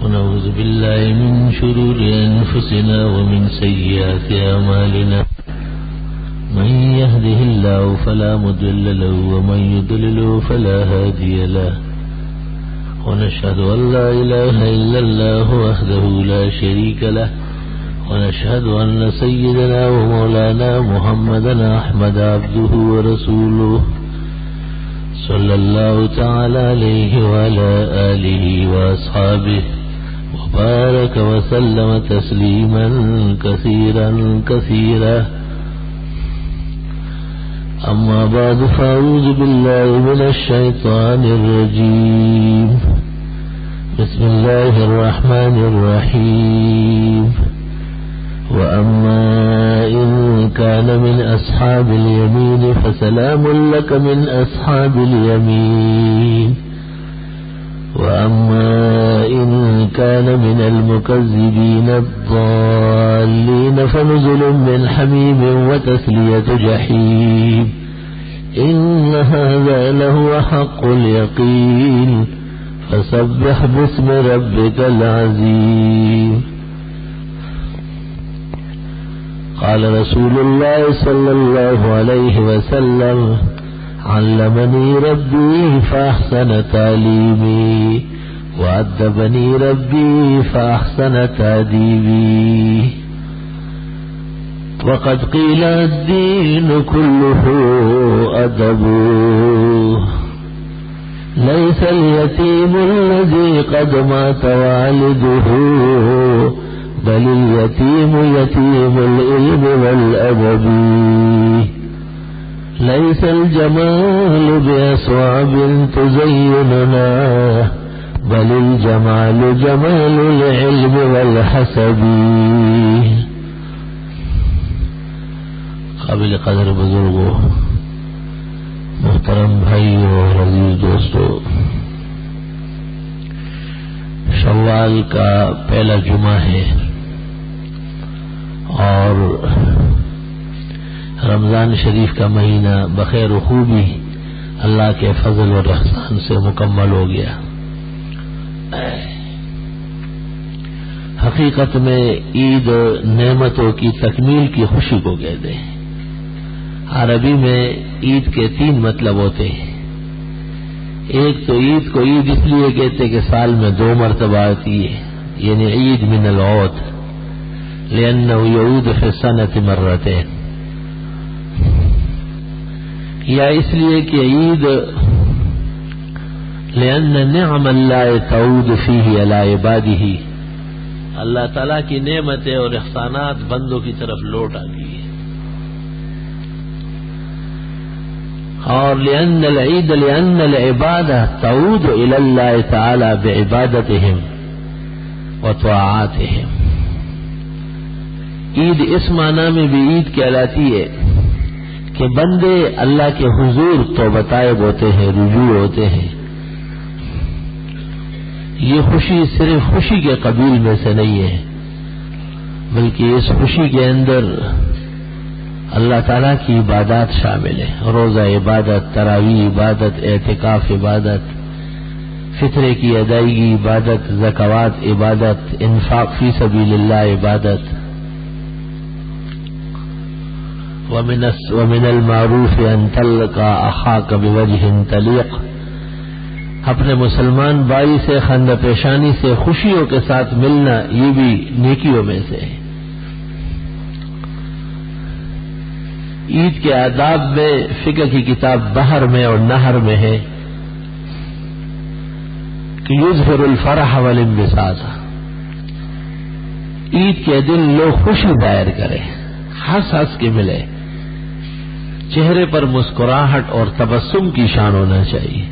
ونعوذ بالله من شرور أنفسنا ومن سيئات أعمالنا من يهده الله فلا مضل له ومن يضلل فلا هادي له ونشهد أن لا إله إلا الله وحده لا شريك له ونشهد أن سيدنا ومولانا محمدا أحمد عبده ورسوله صلى الله تعالى عليه وعلى آله وأصحابه وبارك وسلم تسليما كثيرا كثيرا أما بعد فأعوذ بالله من الشيطان الرجيم بسم الله الرحمن الرحيم وأما إن كان من أصحاب اليمين فسلام لك من أصحاب اليمين وأما إن كان من المكذبين الضالين فنزل من حميم وتسلية جحيم إن هذا لهو حق اليقين فسبح باسم ربك العظيم قال رسول الله صلى الله عليه وسلم علمني ربي فأحسن تعليمي وأدبني ربي فأحسن تأديبي وقد قيل الدين كله أدب ليس اليتيم الذي قد مات والده بل اليتيم يتيم العلم والأدب ليس الجمال بأصواب تزيننا بل الجمال جمال العلم والحسب. قابل قدر بزرگوں، محترم بھائیوں اور عزیز دوستوں، شوال کا پہلا جمعہ ہے اور رمضان شریف کا مہینہ بخیر و خوبی اللہ کے فضل و احسان سے مکمل ہو گیا. حقیقت میں عید نعمتوں کی تکمیل کی خوشی کو کہتے ہیں. عربی میں عید کے 3 مطلب ہوتے ہیں. ایک تو عید کو عید اس لیے کہتے کہ سال میں 2 مرتبہ آتی ہے، یعنی عید من العود لأنه يعود في السنة مرتين، یا اس لیے کہ عید لأن نعم اللہ تعود فیہ علی عبادہ، اللہ تعالیٰ کی نعمتیں اور احسانات بندوں کی طرف لوٹ آتی ہے. اور لأن العید لأن العبادہ تعود إلی اللہ تعالی بعبادتہم وطاعاتہم. عید اس معنی میں بھی عید کہلاتی ہے کہ بندے اللہ کے حضور توبہ طائب ہوتے ہیں، رجوع ہوتے ہیں. یہ خوشی صرف خوشی کے قبیل میں سے نہیں ہے، بلکہ اس خوشی کے اندر اللہ تعالیٰ کی عبادات شامل ہیں. روزہ عبادت، تراویح عبادت، اعتکاف عبادت، فطرے کی ادائیگی عبادت، زکوات عبادت، انفاق فی سبیل اللہ عبادت. ومن المعروف ان تلقى اخاك بوجه طليق، اپنے مسلمان بھائی سے خندہ پیشانی سے خوشیوں کے ساتھ ملنا یہ بھی نیکیوں میں سے ہے. عید کے آداب میں فقہ کی کتاب بحر میں اور نہر میں ہے کہ یظہر الفرح والانبساط، عید کے دن لوگ خوشی ظاہر کریں، ہنس ہنس کے ملے، چہرے پر مسکراہٹ اور تبسم کی شان ہونا چاہیے.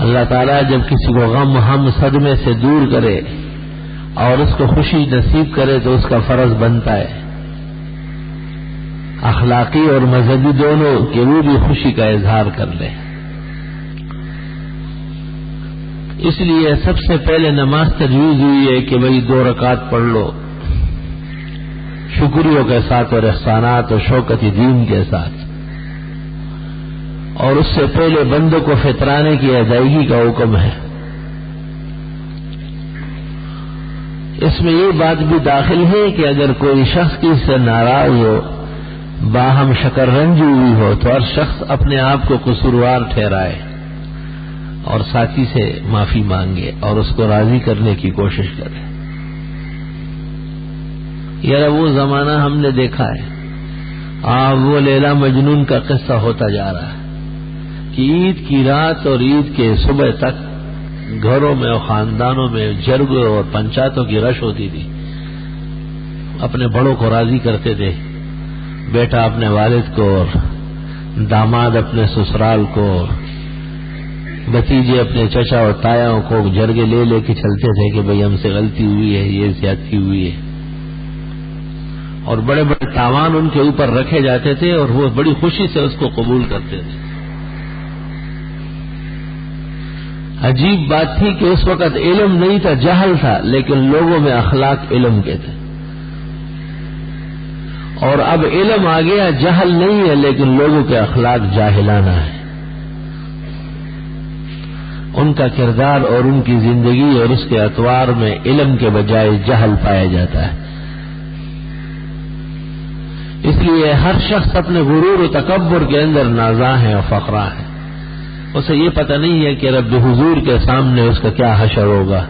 اللہ تعالیٰ جب کسی کو غم ہم صدمے سے دور کرے اور اس کو خوشی نصیب کرے تو اس کا فرض بنتا ہے اخلاقی اور مذہبی دونوں کہ وہ بھی خوشی کا اظہار کر لیں. اس لیے سب سے پہلے نماز تجویز ہوئی ہے کہ بھئی 2 رکعت پڑھ لو شکریوں کے ساتھ اور احسانات اور شوکت دین کے ساتھ. اور اس سے پہلے بندوں کو فطرانے کی ادائیگی کا حکم ہے۔ اس میں یہ بات بھی داخل ہے کہ اگر کوئی شخص کسی سے ناراض ہو، باہم شکر رنج ہوئی ہو، تو ہر شخص اپنے آپ کو قصوروار ٹھہرائے اور ساتھی سے معافی مانگے اور اس کو راضی کرنے کی کوشش کرے۔ یار وہ زمانہ ہم نے دیکھا ہے، وہ لیلا مجنون کا قصہ ہوتا جا رہا ہے کہ عید کی رات اور عید کے صبح تک گھروں میں اور خاندانوں میں جرگوں اور پنچایتوں کی رش ہوتی تھی۔ اپنے بڑوں کو راضی کرتے تھے، بیٹا اپنے والد کو اور داماد اپنے سسرال کو، بھتیجے اپنے چچا اور تایاؤں کو جرگے لے لے کے چلتے تھے کہ بھئی ہم سے غلطی ہوئی ہے، یہ زیادتی ہوئی ہے، اور بڑے بڑے تاوان ان کے اوپر رکھے جاتے تھے اور وہ بڑی خوشی سے اس کو قبول کرتے تھے۔ عجیب بات تھی کہ اس وقت علم نہیں تھا، جہل تھا، لیکن لوگوں میں اخلاق علم کے تھے، اور اب علم آ گیا، جہل نہیں ہے لیکن لوگوں کے اخلاق جاہلانہ ہیں۔ ان کا کردار اور ان کی زندگی اور اس کے اطوار میں علم کے بجائے جہل پایا جاتا ہے۔ اس لیے ہر شخص اپنے غرور و تکبر کے اندر نازاں ہے اور فقراء ہے۔ اسے یہ پتہ نہیں ہے کہ رب حضور کے سامنے اس کا کیا حشر ہوگا،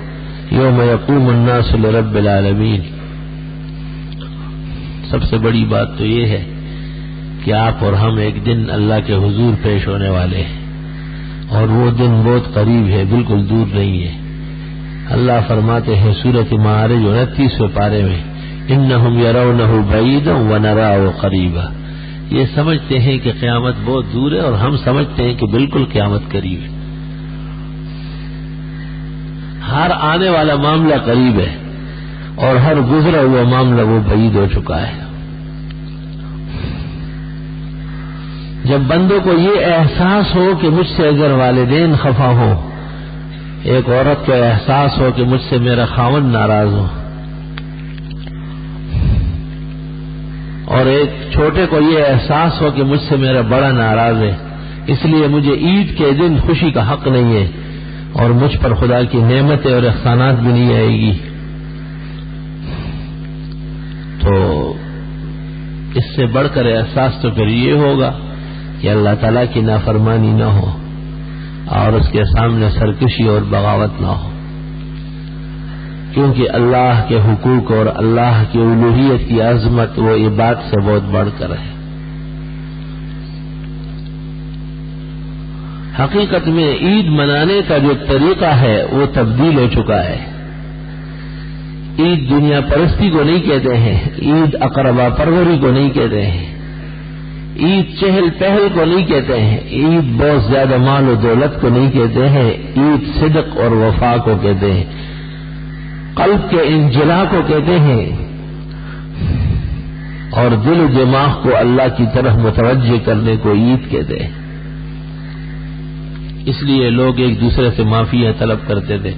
یوم یقوم الناس لرب العالمین۔ سب سے بڑی بات تو یہ ہے کہ آپ اور ہم ایک دن اللہ کے حضور پیش ہونے والے ہیں، اور وہ دن بہت قریب ہے، بالکل دور نہیں ہے۔ اللہ فرماتے ہیں سورۃ معارج 29ویں پارے میں، انہم یرونہ بعیدا ونراہ قریبا۔ یہ سمجھتے ہیں کہ قیامت بہت دور ہے اور ہم سمجھتے ہیں کہ بالکل قیامت قریب ہے۔ ہر آنے والا معاملہ قریب ہے اور ہر گزرا ہوا معاملہ وہ بعید ہو چکا ہے۔ جب بندوں کو یہ احساس ہو کہ مجھ سے اگر والدین خفا ہو، ایک عورت کو احساس ہو کہ مجھ سے میرا خاوند ناراض ہو، اور ایک چھوٹے کو یہ احساس ہو کہ مجھ سے میرا بڑا ناراض ہے، اس لیے مجھے عید کے دن خوشی کا حق نہیں ہے اور مجھ پر خدا کی نعمتیں اور احسانات بھی نہیں آئے گی، تو اس سے بڑھ کر احساس تو پھر یہ ہوگا کہ اللہ تعالیٰ کی نافرمانی نہ ہو اور اس کے سامنے سرکشی اور بغاوت نہ ہو، کیونکہ اللہ کے حقوق اور اللہ کی الوہیت کی عظمت وہ عبادت سے بہت بڑھ کر ہے۔ حقیقت میں عید منانے کا جو طریقہ ہے وہ تبدیل ہو چکا ہے۔ عید دنیا پرستی کو نہیں کہتے ہیں، عید اقربا پروری کو نہیں کہتے ہیں، عید چہل پہل کو نہیں کہتے ہیں، عید بہت زیادہ مال و دولت کو نہیں کہتے ہیں، عید صدق اور وفا کو کہتے ہیں، قلب کے انجلا کو کہتے ہیں، اور دل و دماغ کو اللہ کی طرف متوجہ کرنے کو عید کہتے ہیں۔ اس لیے لوگ ایک دوسرے سے معافیاں طلب کرتے تھے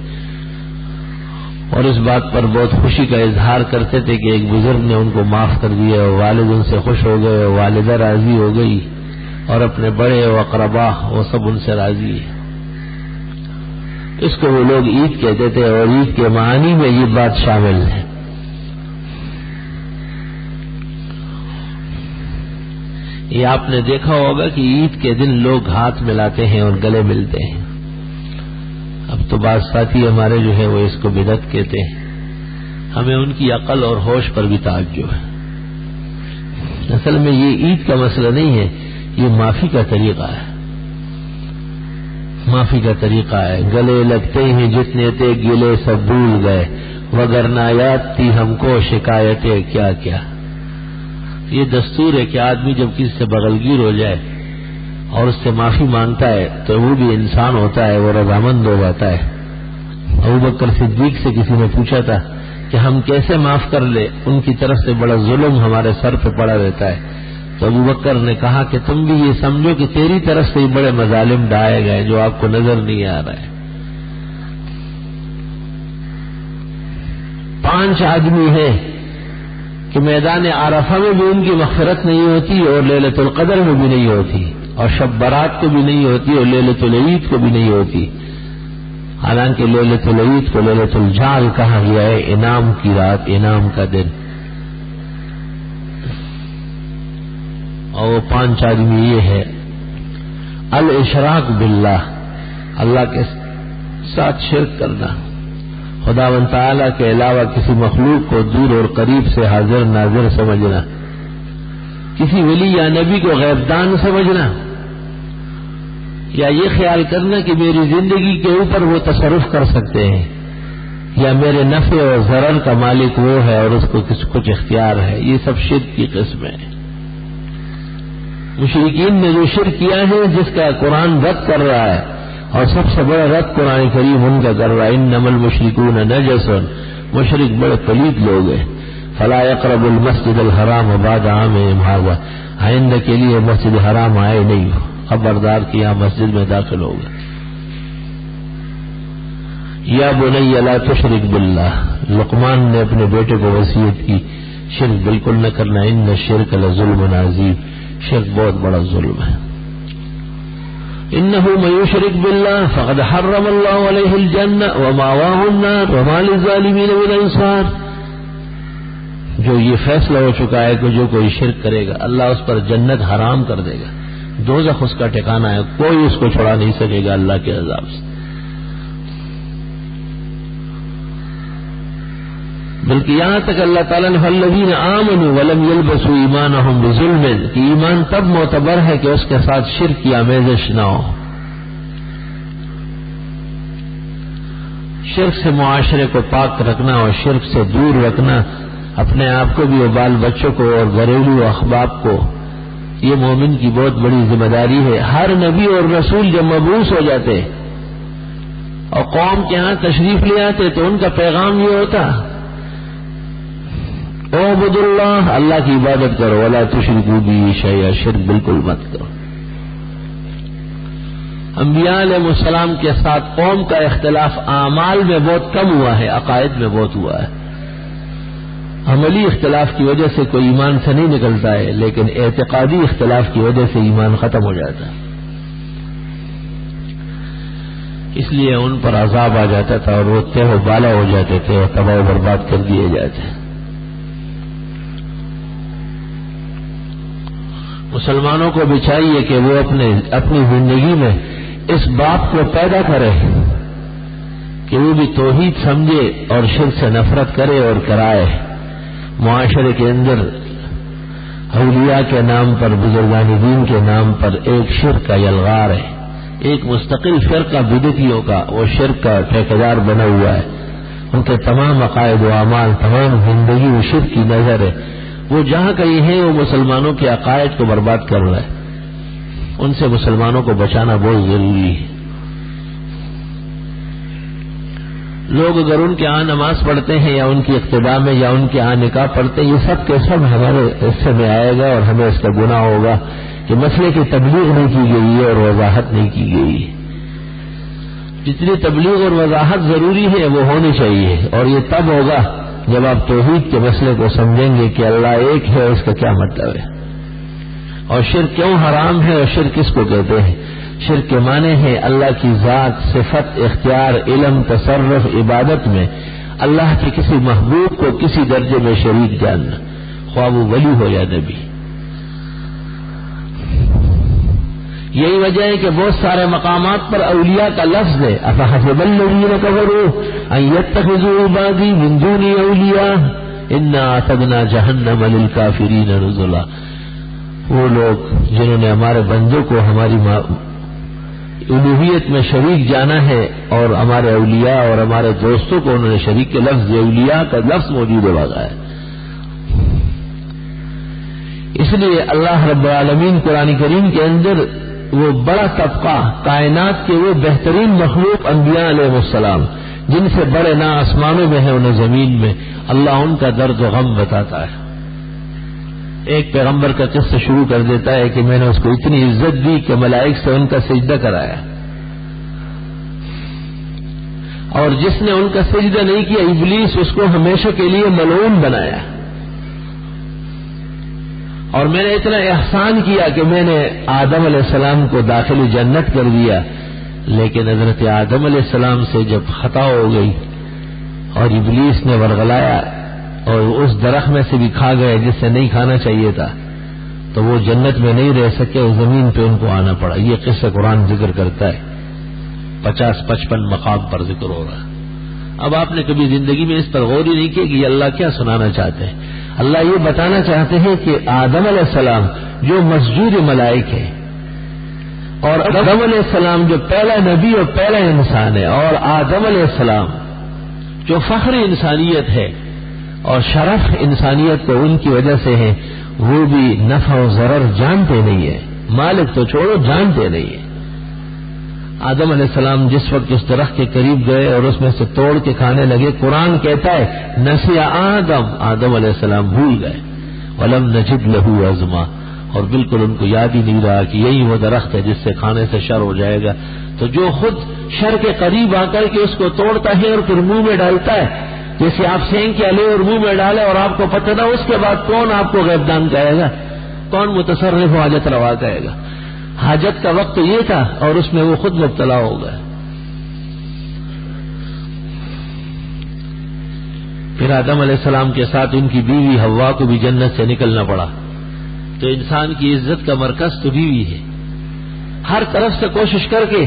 اور اس بات پر بہت خوشی کا اظہار کرتے تھے کہ ایک بزرگ نے ان کو معاف کر دیا اور والد ان سے خوش ہو گئے اور والدہ راضی ہو گئی اور اپنے بڑے و اقربا وہ سب ان سے راضی ہے۔ اس کو وہ لوگ عید کہتے تھے اور عید کے معنی میں یہ بات شامل ہے۔ یہ آپ نے دیکھا ہوگا کہ عید کے دن لوگ ہاتھ ملاتے ہیں اور گلے ملتے ہیں۔ اب تو بعض ساتھی ہمارے جو ہے وہ اس کو بدعت کہتے ہیں، ہمیں ان کی عقل اور ہوش پر بھی تعجب ہے۔ اصل میں یہ عید کا مسئلہ نہیں ہے، یہ معافی کا طریقہ ہے، معافی کا طریقہ ہے۔ گلے لگتے ہیں جتنے تھے گلے سب بھول گئے، وگرنہ یاد تھی ہم کو شکایتیں کیا کیا۔ یہ دستور ہے کہ آدمی جب کسی سے بغلگیر ہو جائے اور اس سے معافی مانگتا ہے تو وہ بھی انسان ہوتا ہے، وہ رضامند ہو جاتا ہے۔ ابوبکر صدیق سے کسی نے پوچھا تھا کہ ہم کیسے معاف کر لیں، ان کی طرف سے بڑا ظلم ہمارے سر پہ پڑا رہتا ہے۔ تو ابوبکر نے کہا کہ تم بھی یہ سمجھو کہ تیری طرف سے بڑے مظالم ڈھائے گئے جو آپ کو نظر نہیں آ رہا ہے۔ 5 آدمی ہیں کہ میدان عرفہ میں بھی ان کی مغفرت نہیں ہوتی اور لیلۃ القدر میں بھی نہیں ہوتی، اور شب برات کو بھی نہیں ہوتی اور لیلۃ العید کو بھی نہیں ہوتی، حالانکہ لیلۃ العید کو لیلۃ الجال کہا گیا ہے، انعام کی رات، انعام کا دن۔ اور وہ 5 آدمی یہ ہے: الاشراک باللہ، اللہ کے ساتھ شرک کرنا، خداوند تعالیٰ کے علاوہ کسی مخلوق کو دور اور قریب سے حاضر ناظر سمجھنا، کسی ولی یا نبی کو غیب دان سمجھنا، یا یہ خیال کرنا کہ میری زندگی کے اوپر وہ تصرف کر سکتے ہیں، یا میرے نفع اور ضرر کا مالک وہ ہے اور اس کو کچھ اختیار ہے، یہ سب شرک کی قسم ہے۔ مشرکین نے جو شرک کیا ہے، جس کا قرآن رد کر رہا ہے، اور سب سے بڑا رد قرآن کریم ان کا کر رہا ہے، انما المشرکون نجس، مشرک بڑے پلید لوگ ہیں، فلا يقربوا المسجد الحرام بعد عامهم هذا، آئندہ کے لیے مسجد حرام آئے نہیں، خبردار کہ یہاں مسجد میں داخل ہوگا۔ یا بنی لا تشرک باللہ، لقمان نے اپنے بیٹے کو وصیت کی شرک بالکل نہ کرنا، ان الشرک لظلم عظیم، شرک بہت بڑا ظلم ہے۔ انه من يشرك بالله فقد حرم الله عليه الجنة ومأواه النار وما للظالمين من انصار، جو یہ فیصلہ ہو چکا ہے کہ جو کوئی شرک کرے گا اللہ اس پر جنت حرام کر دے گا، دوزخ اس کا ٹھکانہ ہے، کوئی اس کو چھڑا نہیں سکے گا اللہ کے عذاب سے۔ بلکہ یہاں تک اللہ تعالیٰ نے فالذین آمنوا ولم یلبسوا ایمانہم بظلم، کہ ایمان تب معتبر ہے کہ اس کے ساتھ شرک کی آمیزش نہ ہو۔ شرک سے معاشرے کو پاک رکھنا اور شرک سے دور رکھنا اپنے آپ کو بھی اور بال بچوں کو اور گھریلو احباب کو، یہ مومن کی بہت بڑی ذمہ داری ہے۔ ہر نبی اور رسول جب مبعوث ہو جاتے اور قوم کے ہاں تشریف لے آتے تو ان کا پیغام یہ ہوتا: اعبدوا اللہ، اللہ کی عبادت کرو، ولا تشرکوا بہ شیئا، شرک بالکل مت کرو۔ انبیاء علیہ السلام کے ساتھ قوم کا اختلاف اعمال میں بہت کم ہوا ہے، عقائد میں بہت ہوا ہے۔ عملی اختلاف کی وجہ سے کوئی ایمان سے نہیں نکلتا ہے، لیکن اعتقادی اختلاف کی وجہ سے ایمان ختم ہو جاتا ہے، اس لیے ان پر عذاب آ جاتا تھا اور وہ تہ و بالا ہو جاتے تھے اور تباہ و برباد کر دیے جاتے۔ مسلمانوں کو بھی چاہیے کہ وہ اپنی زندگی میں اس بات کو پیدا کرے کہ وہ بھی توحید سمجھے اور شرک سے نفرت کرے اور کرائے۔ معاشرے کے اندر اولیاء کے نام پر، بزرگان دین کے نام پر ایک شرک کا یلغار ہے، ایک مستقل فرقہ بدعتیوں کا، وہ شرک کا ٹھیکیدار بنا ہوا ہے، ان کے تمام عقائد و اعمال، تمام زندگی وہ شرک کی نظر ہے، وہ جہاں کہیں ہے وہ مسلمانوں کے عقائد کو برباد کر رہا ہے، ان سے مسلمانوں کو بچانا بہت ضروری ہے۔ لوگ اگر ان کے ہاں نماز پڑھتے ہیں یا ان کی اقتداء میں یا ان کے ہاں نکاح پڑھتے ہیں، یہ سب کے سب ہمارے حصے میں آئے گا اور ہمیں اس کا گناہ ہوگا کہ مسئلے کی تبلیغ نہیں کی گئی ہے اور وضاحت نہیں کی گئی ہے۔ جتنی تبلیغ اور وضاحت ضروری ہے وہ ہونی چاہیے، اور یہ تب ہوگا جب آپ توحید کے مسئلے کو سمجھیں گے کہ اللہ ایک ہے، اس کا کیا مطلب ہے، اور شرک کیوں حرام ہے اور شرک کس کو کہتے ہیں۔ شرک کے معنی ہے اللہ کی ذات، صفت، اختیار، علم، تصرف، عبادت میں اللہ کے کسی محبوب کو کسی درجے میں شریک جاننا، خواہ وہ ولی ہو یا نبی۔ یہی وجہ ہے کہ بہت سارے مقامات پر اولیاء کا لفظ ہے، افحسب الذین کفروا ان یتخذوا عبادی من دونی اولیاء انا اعتدنا جہنم للکافرین نزلا۔ وہ لوگ جنہوں نے ہمارے بندوں کو ہماری الوہیت میں شریک جانا ہے اور ہمارے اولیاء اور ہمارے دوستوں کو انہوں نے شریک کے لفظ، اولیاء کا لفظ موجود ہے۔ اس لیے اللہ رب العالمین قرآن کریم کے اندر وہ بڑا طبقہ، کائنات کے وہ بہترین مخلوق انبیاء علیہ السلام، جن سے بڑے نہ آسمانوں میں ہیں انہیں زمین میں، اللہ ان کا درد و غم بتاتا ہے۔ ایک پیغمبر کا قصہ شروع کر دیتا ہے کہ میں نے اس کو اتنی عزت دی کہ ملائک سے ان کا سجدہ کرایا، اور جس نے ان کا سجدہ نہیں کیا ابلیس اس کو ہمیشہ کے لیے ملعون بنایا، اور میں نے اتنا احسان کیا کہ میں نے آدم علیہ السلام کو داخل جنت کر دیا، لیکن حضرت آدم علیہ السلام سے جب خطا ہو گئی اور ابلیس نے ورغلایا اور اس درخت میں سے بھی کھا گئے جس سے نہیں کھانا چاہیے تھا، تو وہ جنت میں نہیں رہ سکے، زمین پہ ان کو آنا پڑا۔ یہ قصہ قرآن ذکر کرتا ہے، 50-55 مقام پر ذکر ہو رہا ہے۔ اب آپ نے کبھی زندگی میں اس پر غور ہی نہیں کیا کہ یہ اللہ کیا سنانا چاہتے ہیں؟ اللہ یہ بتانا چاہتے ہیں کہ آدم علیہ السلام جو مسجود ملائک ہے، اور آدم علیہ السلام جو پہلا نبی اور پہلا انسان ہے، اور آدم علیہ السلام جو فخر انسانیت ہے اور شرف انسانیت کو ان کی وجہ سے ہے، وہ بھی نفع و ضرر جانتے نہیں ہے، مالک تو چھوڑو جانتے نہیں ہے۔ آدم علیہ السلام جس وقت اس درخت کے قریب گئے اور اس میں سے توڑ کے کھانے لگے، قرآن کہتا ہے نسی آدم علیہ السلام بھول گئے، ولم نجد لہ عزما، اور بالکل ان کو یاد ہی نہیں رہا کہ یہی وہ درخت ہے جس سے کھانے سے شر ہو جائے گا۔ تو جو خود شر کے قریب آ کر کے اس کو توڑتا ہے اور پھر منہ میں ڈالتا ہے، جیسے آپ سینگ کے لے اور منہ میں ڈالے اور آپ کو پتہ نہ، اس کے بعد کون آپ کو غیب دان کہے گا؟ کون متصرف و حاجت روا کہے گا؟ حاجت کا وقت تو یہ تھا اور اس میں وہ خود مبتلا ہو گئے۔ پھر آدم علیہ السلام کے ساتھ ان کی بیوی حوا کو بھی جنت سے نکلنا پڑا۔ تو انسان کی عزت کا مرکز تو بیوی ہے، ہر طرف سے کوشش کر کے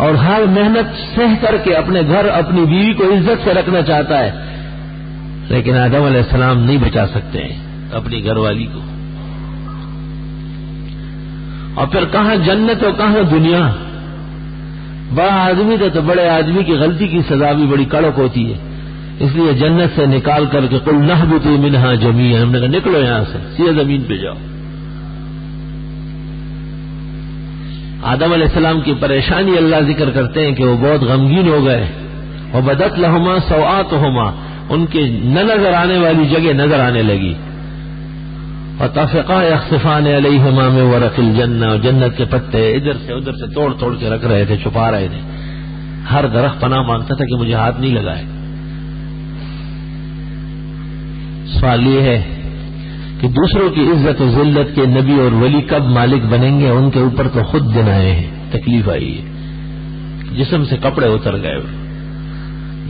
اور ہر محنت سہ کر کے اپنے گھر اپنی بیوی کو عزت سے رکھنا چاہتا ہے، لیکن آدم علیہ السلام نہیں بچا سکتے ہیں اپنی گھر والی کو۔ اور پھر کہاں جنت اور کہاں دنیا؟ بڑا آدمی تھا تو بڑے آدمی کی غلطی کی سزا بھی بڑی کڑک ہوتی ہے، اس لیے جنت سے نکال کر کے قل نہبطوا منہا جمیعا، ہم نے کہا نکلو یہاں سے، سیدھے زمین پہ جاؤ۔ آدم علیہ السلام کی پریشانی اللہ ذکر کرتے ہیں کہ وہ بہت غمگین ہو گئے، وبدت لہما سوآتہما، ان کے نہ نظر آنے والی جگہ نظر آنے لگی، وطفقا یخصفان علیہما من ورق الجنہ، اور جنت کے پتے ادھر سے ادھر سے توڑ توڑ کے رکھ رہے تھے، چھپا رہے تھے۔ ہر درخت پناہ مانگتا تھا کہ مجھے ہاتھ نہیں لگائے۔ سوال یہ ہے کہ دوسروں کی عزت و ذلت کے نبی اور ولی کب مالک بنیں گے؟ ان کے اوپر تو خود دن آئے ہیں، تکلیف آئی ہے، جسم سے کپڑے اتر گئے،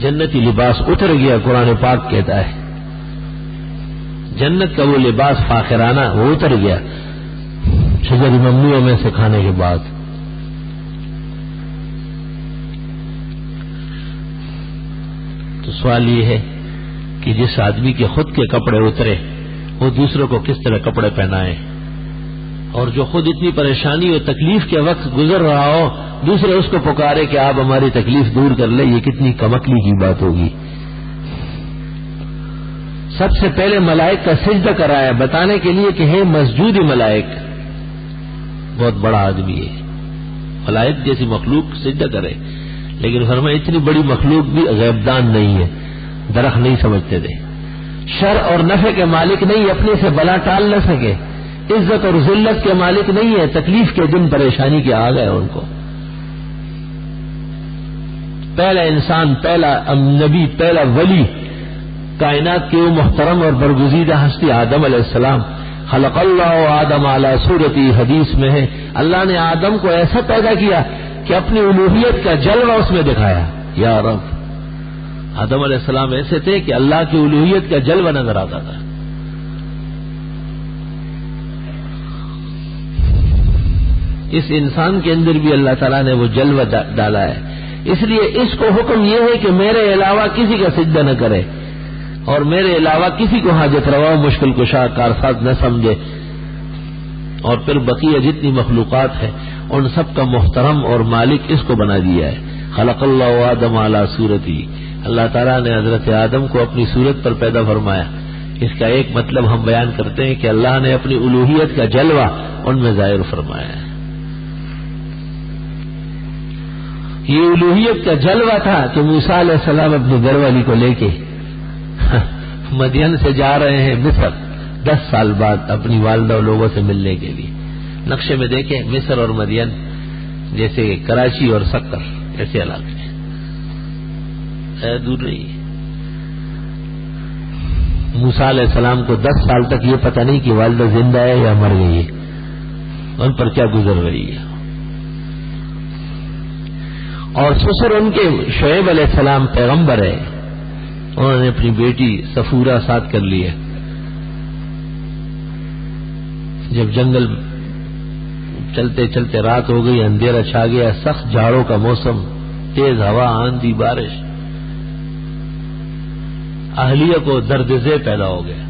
جنتی لباس اتر گیا۔ قرآن پاک کہتا ہے جنت کا وہ لباس فاخرانہ وہ اتر گیا شجر ممنوع میں سے کھانے کے بعد۔ تو سوال یہ ہے کہ جس آدمی کے خود کے کپڑے اترے وہ دوسروں کو کس طرح کپڑے پہنائے، اور جو خود اتنی پریشانی اور تکلیف کے وقت گزر رہا ہو دوسرے اس کو پکارے کہ آپ ہماری تکلیف دور کر لیں، یہ کتنی کمکلی کی بات ہوگی۔ سب سے پہلے ملائک کا سجدہ کرایا بتانے کے لیے کہ ہے مسجود ملائک، بہت بڑا آدمی ہے، ملائک جیسی مخلوق سجدہ کرے، لیکن فرمایا اتنی بڑی مخلوق بھی غیبدان نہیں ہے، درخت نہیں سمجھتے تھے، شر اور نفع کے مالک نہیں، اپنے سے بلا ٹال نہ سکے، عزت اور ذلت کے مالک نہیں ہے، تکلیف کے دن پریشانی کے آ گئے ان کو۔ پہلا انسان، پہلا نبی، پہلا ولی، کائنات کے وہ محترم اور برگزیدہ ہستی آدم علیہ السلام، خلق اللہ آدم علی صورتی، حدیث میں ہے اللہ نے آدم کو ایسا پیدا کیا کہ اپنی الوہیت کا جلوہ اس میں دکھایا۔ یا رب، آدم علیہ السلام ایسے تھے کہ اللہ کی الوہیت کا جلوہ نظر آتا تھا۔ اس انسان کے اندر بھی اللہ تعالیٰ نے وہ جلوہ ڈالا ہے، اس لیے اس کو حکم یہ ہے کہ میرے علاوہ کسی کا سجدہ نہ کرے اور میرے علاوہ کسی کو حاجت روا مشکل کشا کارساز نہ سمجھے، اور پھر بقیہ جتنی مخلوقات ہیں ان سب کا محترم اور مالک اس کو بنا دیا ہے۔ خلق اللہ آدم علی صورتی، اللہ تعالیٰ نے حضرت آدم کو اپنی صورت پر پیدا فرمایا۔ اس کا ایک مطلب ہم بیان کرتے ہیں کہ اللہ نے اپنی الوہیت کا جلوہ ان میں ظاہر فرمایا ہے۔ یہ الوہیت کا جلوہ تھا کہ موسیٰ علیہ السلام اپنی گھر والی کو لے کے مدین سے جا رہے ہیں مصر، 10 سال بعد اپنی والدہ اور لوگوں سے ملنے کے لیے۔ نقشے میں دیکھیں مصر اور مدین جیسے کراچی اور سکر ایسے علاقے دور نہیں۔ موسیٰ علیہ السلام کو 10 سال تک یہ پتہ نہیں کہ والدہ زندہ ہے یا مر گئی ہے، ان پر کیا گزر رہی ہے. اور سسر ان کے شعیب علیہ السلام پیغمبر ہے، انہوں نے اپنی بیٹی صفورہ ساتھ کر لی ہے. جب جنگل چلتے چلتے رات ہو گئی، اندھیرا چھا گیا، سخت جھاڑوں کا موسم، تیز ہوا، آندھی، بارش، اہلیہ کو درد ذہ پیدا ہو گیا،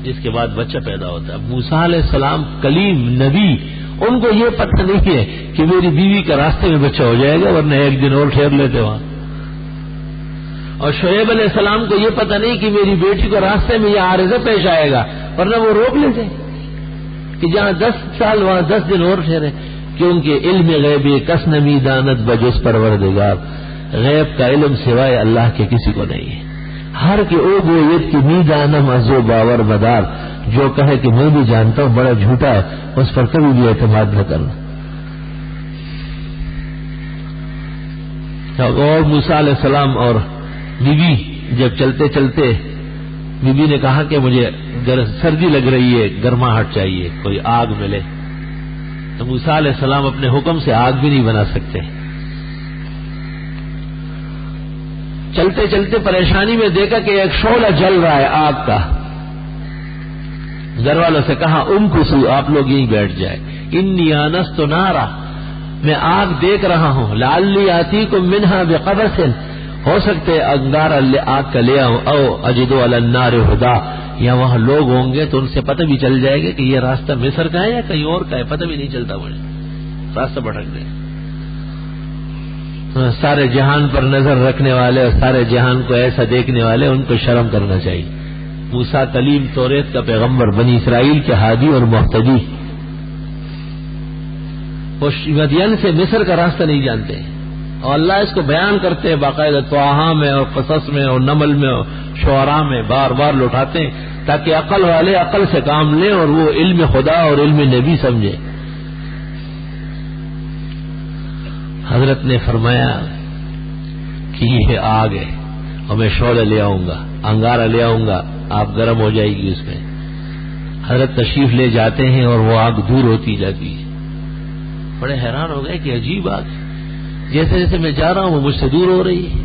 جس کے بعد بچہ پیدا ہوتا ہے. اب موسیٰ علیہ السلام کلیم نبی، ان کو یہ پتہ نہیں ہے کہ میری بیوی کا راستے میں بچہ ہو جائے گا، ورنہ ایک دن اور ٹھہر لیتے وہاں. اور شعیب علیہ السلام کو یہ پتہ نہیں کہ میری بیٹی کو راستے میں یہ عارضہ پیش آئے گا، ورنہ وہ روک لیتے کہ جہاں 10 سال وہاں 10 دن اور ٹھہرے. کیونکہ علم غیب کس نمی دانت بجز پروردگار، غیب کا علم سوائے اللہ کے کسی کو نہیں ہے. ہر کے او گویت کی می دانم ازو باور مدار، جو کہے کہ میں بھی جانتا ہوں بڑا جھوٹا ہے، اس پر کبھی بھی اعتماد نہ کرنا. اور موسیٰ علیہ السلام اور بی بی جب چلتے چلتے بی بی نے کہا کہ مجھے سردی لگ رہی ہے، گرماہٹ چاہیے، کوئی آگ ملے. تو موسیٰ علیہ السلام اپنے حکم سے آگ بھی نہیں بنا سکتے. چلتے چلتے پریشانی میں دیکھا کہ ایک شعلہ جل رہا ہے آگ کا. گھر والوں سے کہا امکثوا، آپ لوگ یہیں بیٹھ جائے، انی آنست نارا، میں آگ دیکھ رہا ہوں، لعلی آتیکم منہا بقبس، ہو سکتے انگارہ آگ کا لے آؤں، او اجد علی النار ہدا، یا وہاں لوگ ہوں گے تو ان سے پتہ بھی چل جائے گا کہ یہ راستہ مصر کا ہے یا کہیں اور کا ہے، پتہ بھی نہیں چلتا، مجھے راستہ بھٹک گئے. سارے جہان پر نظر رکھنے والے اور سارے جہان کو ایسا دیکھنے والے، ان کو شرم کرنا چاہیے. موسیٰ کلیم توریت کا پیغمبر، بنی اسرائیل کے ہادی اور مہتدی، وہ مدین سے مصر کا راستہ نہیں جانتے، اور اللہ اس کو بیان کرتے ہیں باقاعدہ طٰہٰ میں اور قصص میں اور نمل میں اور شعراء میں بار بار لوٹاتے ہیں تاکہ عقل والے عقل سے کام لیں اور وہ علم خدا اور علم نبی سمجھے. حضرت نے فرمایا کہ یہ آگ ہے اور میں شعلہ لے آؤں گا، انگارہ لے آؤں گا، آپ گرم ہو جائے گی اس میں. حضرت تشریف لے جاتے ہیں اور وہ آگ دور ہوتی جاتی ہے. بڑے حیران ہو گئے کہ عجیب آگ، جیسے جیسے میں جا رہا ہوں وہ مجھ سے دور ہو رہی ہے.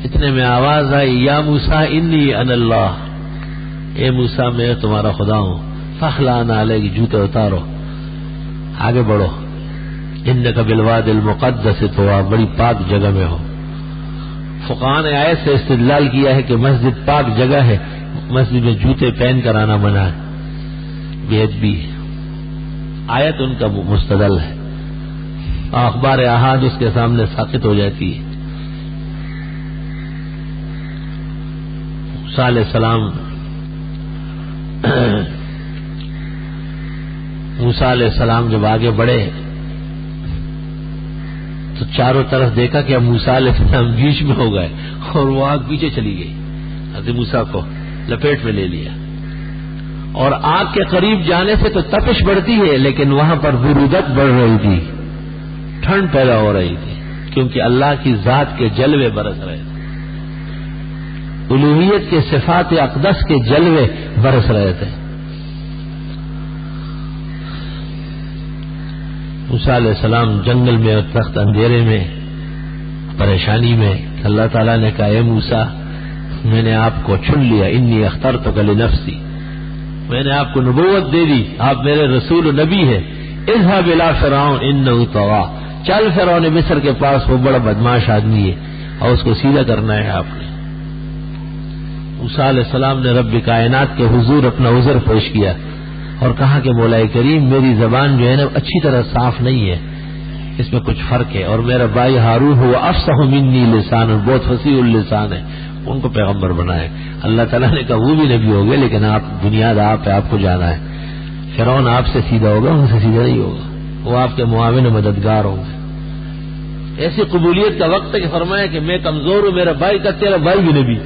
اتنے میں آواز آئی، یا موسیٰ انی انا اللہ، اے موسیٰ میں تمہارا خدا ہوں، فاخلع نعلیک، جوتے اتارو، آگے بڑھو، انک بالوادی المقدس، تو آپ بڑی پاک جگہ میں ہو. فقہاء نے آیت سے استدلال کیا ہے کہ مسجد پاک جگہ ہے، مسجد میں جوتے پہن کر آنا منع ہے، بے ادبی. آیت ان کا مستدل ہے، اخبار احاد اس کے سامنے ساقط ہو جاتی ہے. موسیٰ علیہ السلام موسیٰ علیہ السلام جب آگے بڑھے تو چاروں طرف دیکھا کہ اب موسیٰ علیہ السلام بیچ میں ہو گئے اور وہ آگ پیچھے چلی گئی. حضرت موسیٰ کو لپیٹ میں لے لیا، اور آگ کے قریب جانے سے تو تپش بڑھتی ہے لیکن وہاں پر برودت بڑھ رہی تھی، ٹھنڈ پیدا ہو رہی تھی، کیونکہ اللہ کی ذات کے جلوے برس رہے تھے، الوہیت کے صفات اقدس کے جلوے برس رہے تھے. موسیٰ علیہ السلام جنگل میں اور تخت اندھیرے میں پریشانی میں، اللہ تعالیٰ نے کہا اے موسیٰ میں نے آپ کو چن لیا، انی اخترتک لنفسی، میں نے آپ کو نبوت دے دی، آپ میرے رسول و نبی ہیں. اذهب الى فرعون انه طغى، چل فرعون مصر کے پاس، وہ بڑا بدماش آدمی ہے اور اس کو سیدھا کرنا ہے آپ نے. موسیٰ علیہ السلام نے رب کائنات کے حضور اپنا عذر پیش کیا اور کہا کہ مولا کریم میری زبان جو ہے نا اچھی طرح صاف نہیں ہے، اس میں کچھ فرق ہے، اور میرا بھائی ہارون ہوا افصح منی لسان، بہت فصیح اللسان ہے، ان کو پیغمبر بنائے. اللہ تعالیٰ نے کہا وہ بھی نبی ہو گئے لیکن آپ بنیاد آپ ہے، آپ کو جانا ہے. فرعون آپ سے سیدھا ہوگا، ان سے سیدھا نہیں ہوگا، وہ آپ کے معاون و مددگار ہوں گے. ایسی قبولیت کا وقت ہے کہ فرمایا کہ میں کمزور ہوں، میرا بھائی کا تیرا بھائی بھی نبی.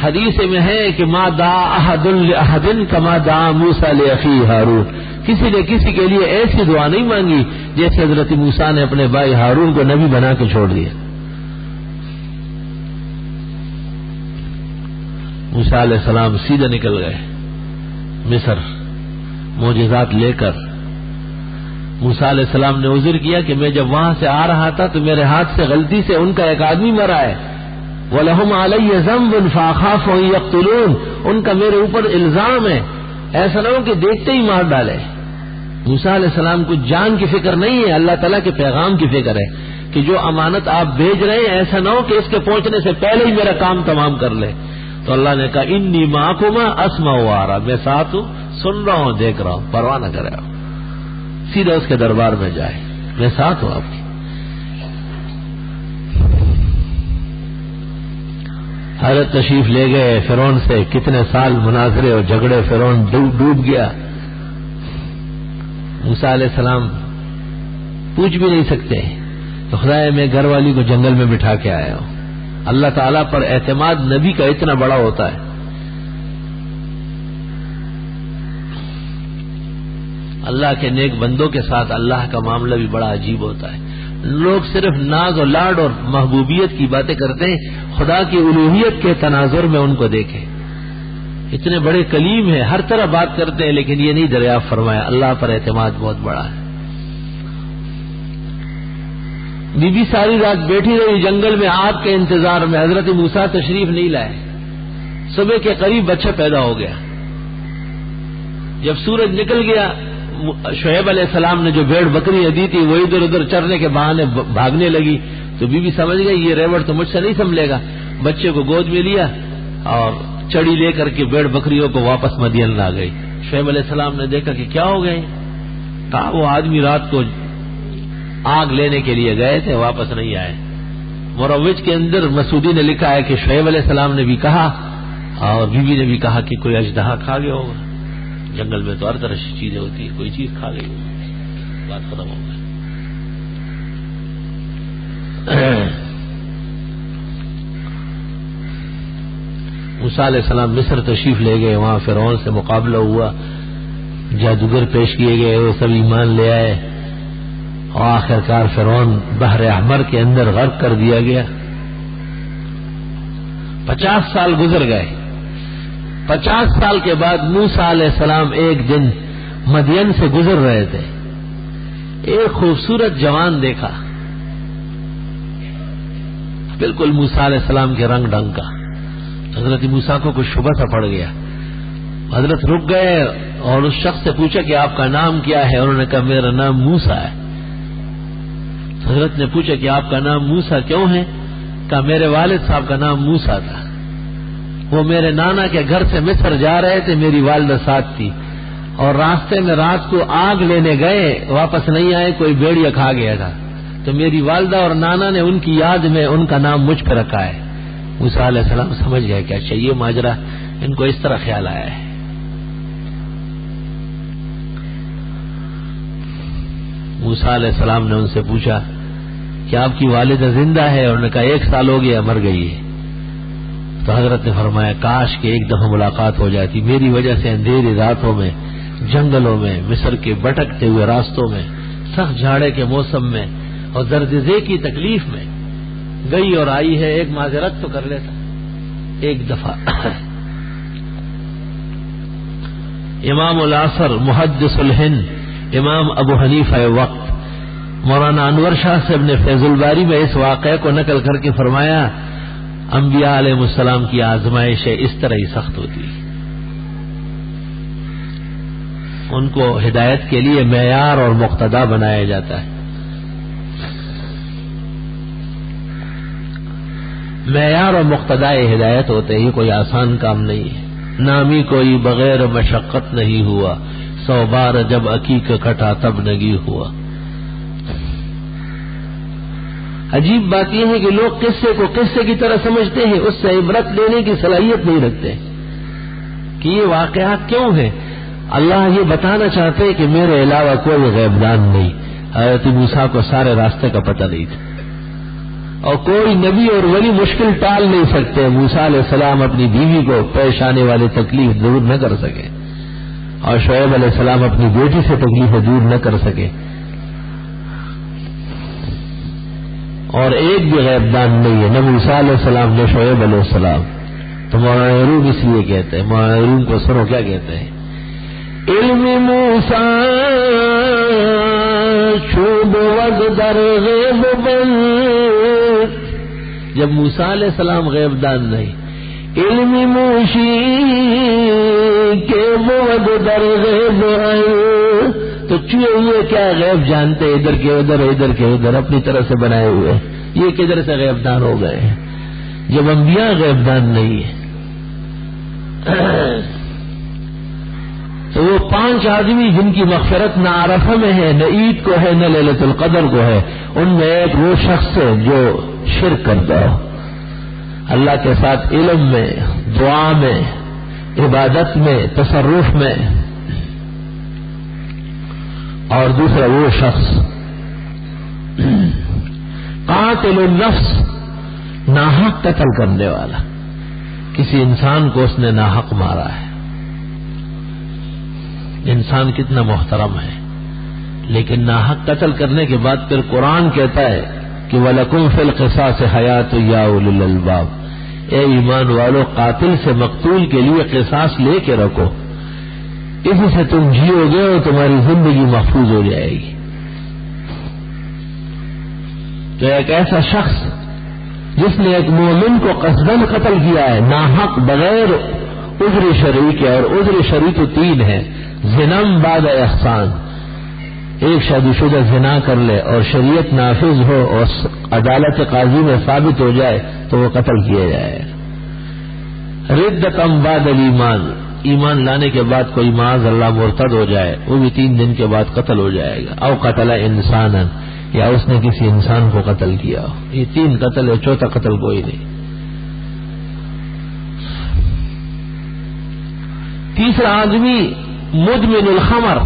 حدیث میں ہے کہ ما دعا احد لاحد کما دعا موسیٰ لاخیہ ہارون، کسی نے کسی کے لیے ایسی دعا نہیں مانگی جیسے حضرت موسیٰ نے اپنے بھائی ہارون کو نبی بنا کے چھوڑ دیا. موسیٰ علیہ السلام سیدھے نکل گئے مصر معجزات لے کر. موسیٰ علیہ السلام نے عذر کیا کہ میں جب وہاں سے آ رہا تھا تو میرے ہاتھ سے غلطی سے ان کا ایک آدمی مرا ہے. وَلَهُمْ عَلَيَّ ذَنْبٌ فَأَخَافُ أَن يَقْتُلُونِ, ان کا میرے اوپر الزام ہے, ایسا نہ ہو کہ دیکھتے ہی مار ڈالے. موسیٰ علیہ السلام کو جان کی فکر نہیں ہے, اللہ تعالیٰ کے پیغام کی فکر ہے کہ جو امانت آپ بھیج رہے ہیں ایسا نہ ہو کہ اس کے پہنچنے سے پہلے ہی میرا کام تمام کر لے. تو اللہ نے کہا انی معکما اسمع و ارى, میں ساتھ ہوں, سن رہا ہوں, دیکھ رہا ہوں, پرواہ نہ کرے. سیدھا اس کے دربار میں جائے, میں ساتھ ہوں آپ کی. حضرت تشریف لے گئے, فرعون سے کتنے سال مناظرے اور جھگڑے, فرعون ڈوب گیا. موسیٰ علیہ السلام پوچھ بھی نہیں سکتے تو خدایا میں گھر والی کو جنگل میں بٹھا کے آیا ہوں. اللہ تعالیٰ پر اعتماد نبی کا اتنا بڑا ہوتا ہے. اللہ کے نیک بندوں کے ساتھ اللہ کا معاملہ بھی بڑا عجیب ہوتا ہے. لوگ صرف ناز و لاڈ اور محبوبیت کی باتیں کرتے ہیں, خدا کی الوہیت کے تناظر میں ان کو دیکھیں. اتنے بڑے کلیم ہیں, ہر طرح بات کرتے ہیں, لیکن یہ نہیں دریافت فرمایا اللہ پر اعتماد بہت بڑا ہے. بی بی ساری رات بیٹھی رہی جنگل میں آگ کے انتظار میں. حضرت موسیٰ تشریف نہیں لائے. صبح کے قریب بچہ پیدا ہو گیا. جب سورج نکل گیا, شعیب علیہ السلام نے جو بھیڑ بکری دی تھی وہ ادھر ادھر چرنے کے بہانے بھاگنے لگی. تو بی بی سمجھ گئی یہ ریوڑ تو مجھ سے نہیں سنبھلے گا. بچے کو گود میں لیا اور چڑی لے کر کے بھیڑ بکریوں کو واپس مدین لا گئی. شعیب علیہ السلام نے دیکھا کہ کیا ہو گئے. کہا وہ آدمی رات کو آگ لینے کے لیے گئے تھے, واپس نہیں آئے. مروج کے اندر مسعودی نے لکھا ہے کہ شعیب علیہ السلام نے بھی کہا اور بی بی نے بھی کہا کہ کوئی اژدہا کھا گیا ہوگا. جنگل میں تو ہر طرح کی چیزیں ہوتی ہیں, کوئی چیز کھا گئی ہوگی, بات ختم ہو گئی. موسیٰ علیہ السلام مصر تشریف لے گئے, وہاں فرعون سے مقابلہ ہوا, جادوگر پیش کیے گئے, وہ سب ایمان لے آئے اور آخرکار فرعون بحر احمر کے اندر غرق کر دیا گیا. 50 سال گزر گئے. 50 سال کے بعد موسیٰ علیہ السلام ایک دن مدین سے گزر رہے تھے. ایک خوبصورت جوان دیکھا, بالکل موسیٰ علیہ السلام کے رنگ ڈھنگ کا. حضرت موسیٰ کو کچھ شبہ سا پڑ گیا. حضرت رک گئے اور اس شخص سے پوچھا کہ آپ کا نام کیا ہے. انہوں نے کہا میرا نام موسیٰ ہے. حضرت نے پوچھا کہ آپ کا نام موسیٰ کیوں ہے. کہا میرے والد صاحب کا نام موسیٰ تھا, وہ میرے نانا کے گھر سے مصر جا رہے تھے, میری والدہ ساتھ تھی, اور راستے میں رات کو آگ لینے گئے, واپس نہیں آئے, کوئی بھیڑیا کھا گیا تھا, تو میری والدہ اور نانا نے ان کی یاد میں ان کا نام مجھ پہ رکھا ہے. موسیٰ علیہ السلام سمجھ گئے کہ اچھا یہ ماجرا, ان کو اس طرح خیال آیا ہے. موسیٰ علیہ السلام نے ان سے پوچھا کہ آپ کی والدہ زندہ ہے. انہوں نے کہا 1 سال ہو گیا, مر گئی ہے. تو حضرت نے فرمایا کاش کہ ایک دفعہ ملاقات ہو جاتی. میری وجہ سے اندھیری راتوں میں, جنگلوں میں, مصر کے بھٹکتے ہوئے راستوں میں, سخت جھاڑے کے موسم میں اور درد ذیل کی تکلیف میں گئی اور آئی ہے. ایک معذرت تو کر لیتا ایک دفعہ. امام العصر, محدث الہند, امام ابو حنیفہ وقت, مولانا انور شاہ صاحب نے فیض الباری میں اس واقعے کو نقل کر کے فرمایا انبیاء علیہ السلام کی آزمائشیں اس طرح ہی سخت ہوتی, ان کو ہدایت کے لیے معیار اور مقتدا بنایا جاتا ہے. معیار اور مقتدا ہدایت ہوتے ہی کوئی آسان کام نہیں ہے. نامی کوئی بغیر مشقت نہیں ہوا, 100 بار جب عقیق کٹا تب نگی ہوا. عجیب بات یہ ہے کہ لوگ قصے کو قصے کی طرح سمجھتے ہیں, اس سے عبرت لینے کی صلاحیت نہیں رکھتے کہ یہ واقعات کیوں ہیں. اللہ یہ بتانا چاہتے کہ میرے علاوہ کوئی غیبدان نہیں. حضرت موسیٰ کو سارے راستے کا پتہ نہیں تھا, اور کوئی نبی اور ولی مشکل ٹال نہیں سکتے. موسیٰ علیہ السلام اپنی بیوی کو پیش آنے والی تکلیف دور نہ کر سکے, اور شعیب علیہ السلام اپنی بیٹی سے تکلیفیں دور نہ کر سکے, اور ایک بھی غیبدان نہیں ہے, نہ موسیٰ علیہ السلام نہ شعیب علیہ السلام. تو مولانا روم اس لیے کہتے ہیں، مولانا روم کو سنو کیا کہتے ہیں، علم موسیٰ چوب وگ در غیب بند، جب موسیٰ علیہ السلام غیب دان نہیں، علم موشی کے وگ در غیب بند، تو چوہے کیا غیب جانتے، ادھر کے ادھر ادھر کے ادھر اپنی طرح سے بنائے ہوئے، یہ کدھر سے غیب دان ہو گئے ہیں جب انبیاء غیب دان نہیں ہے۔ تو وہ 5 آدمی جن کی مغفرت نہ عرفہ میں ہے، نہ عید کو ہے، نہ لیلۃ القدر کو ہے، ان میں ایک وہ شخص ہے جو شرک کرتا ہو اللہ کے ساتھ، علم میں، دعا میں، عبادت میں، تصرف میں، اور دوسرا وہ شخص قاتل النفس، ناحق قتل کرنے والا، کسی انسان کو اس نے ناحق مارا ہے۔ انسان کتنا محترم ہے، لیکن ناحق قتل کرنے کے بعد پھر قرآن کہتا ہے کہ وَلَكُمْ فِي الْقِصَاصِ حَيَاةٌ يَا أُولِي الْأَلْبَابِ، اے ایمان والو قاتل سے مقتول کے لیے قصاص لے کے رکھو، اسی سے تم جیو گے اور تمہاری زندگی محفوظ ہو جائے گی۔ تو ایک ایسا شخص جس نے ایک مومن کو قصداً قتل کیا ہے ناحق، بغیر عذر شرعی کے، اور عذر شرعی تو 3 ہے، زنم بعد احسان، ایک شادی شدہ زنا کر لے اور شریعت نافذ ہو اور عدالت قاضی میں ثابت ہو جائے تو وہ قتل کیا جائے۔ ردۃ بعد الایمان، ایمان لانے کے بعد کوئی معاذ اللہ مرتد ہو جائے، وہ بھی 3 دن کے بعد قتل ہو جائے گا۔ او قتل انسانا، یا اس نے کسی انسان کو قتل کیا ہو، یہ 3 قتل ہے، چوتھا قتل کوئی نہیں۔ تیسرا آدمی مدمن الخمر،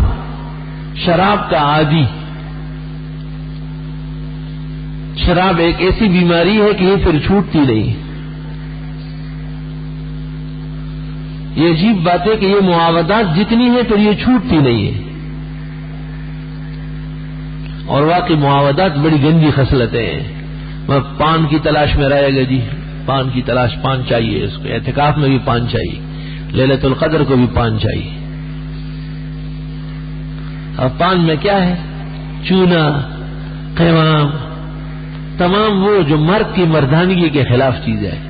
شراب کا عادی۔ شراب ایک ایسی بیماری ہے کہ یہ پھر چھوٹتی نہیں۔ یہ عجیب بات ہے کہ یہ معاودات جتنی ہیں پھر یہ چھوٹتی نہیں ہے، اور واقعی معاودات بڑی گندی خصلتیں ہیں۔ میں پان کی تلاش میں رہے گا جی، پان کی تلاش، پان چاہیے اس کو، اعتکاف میں بھی پان چاہیے، لیلۃ القدر کو بھی پان چاہیے۔ اور پان میں کیا ہے؟ چونا، قیمام، تمام وہ جو مرد کی مردانگی کے خلاف چیزیں ہیں۔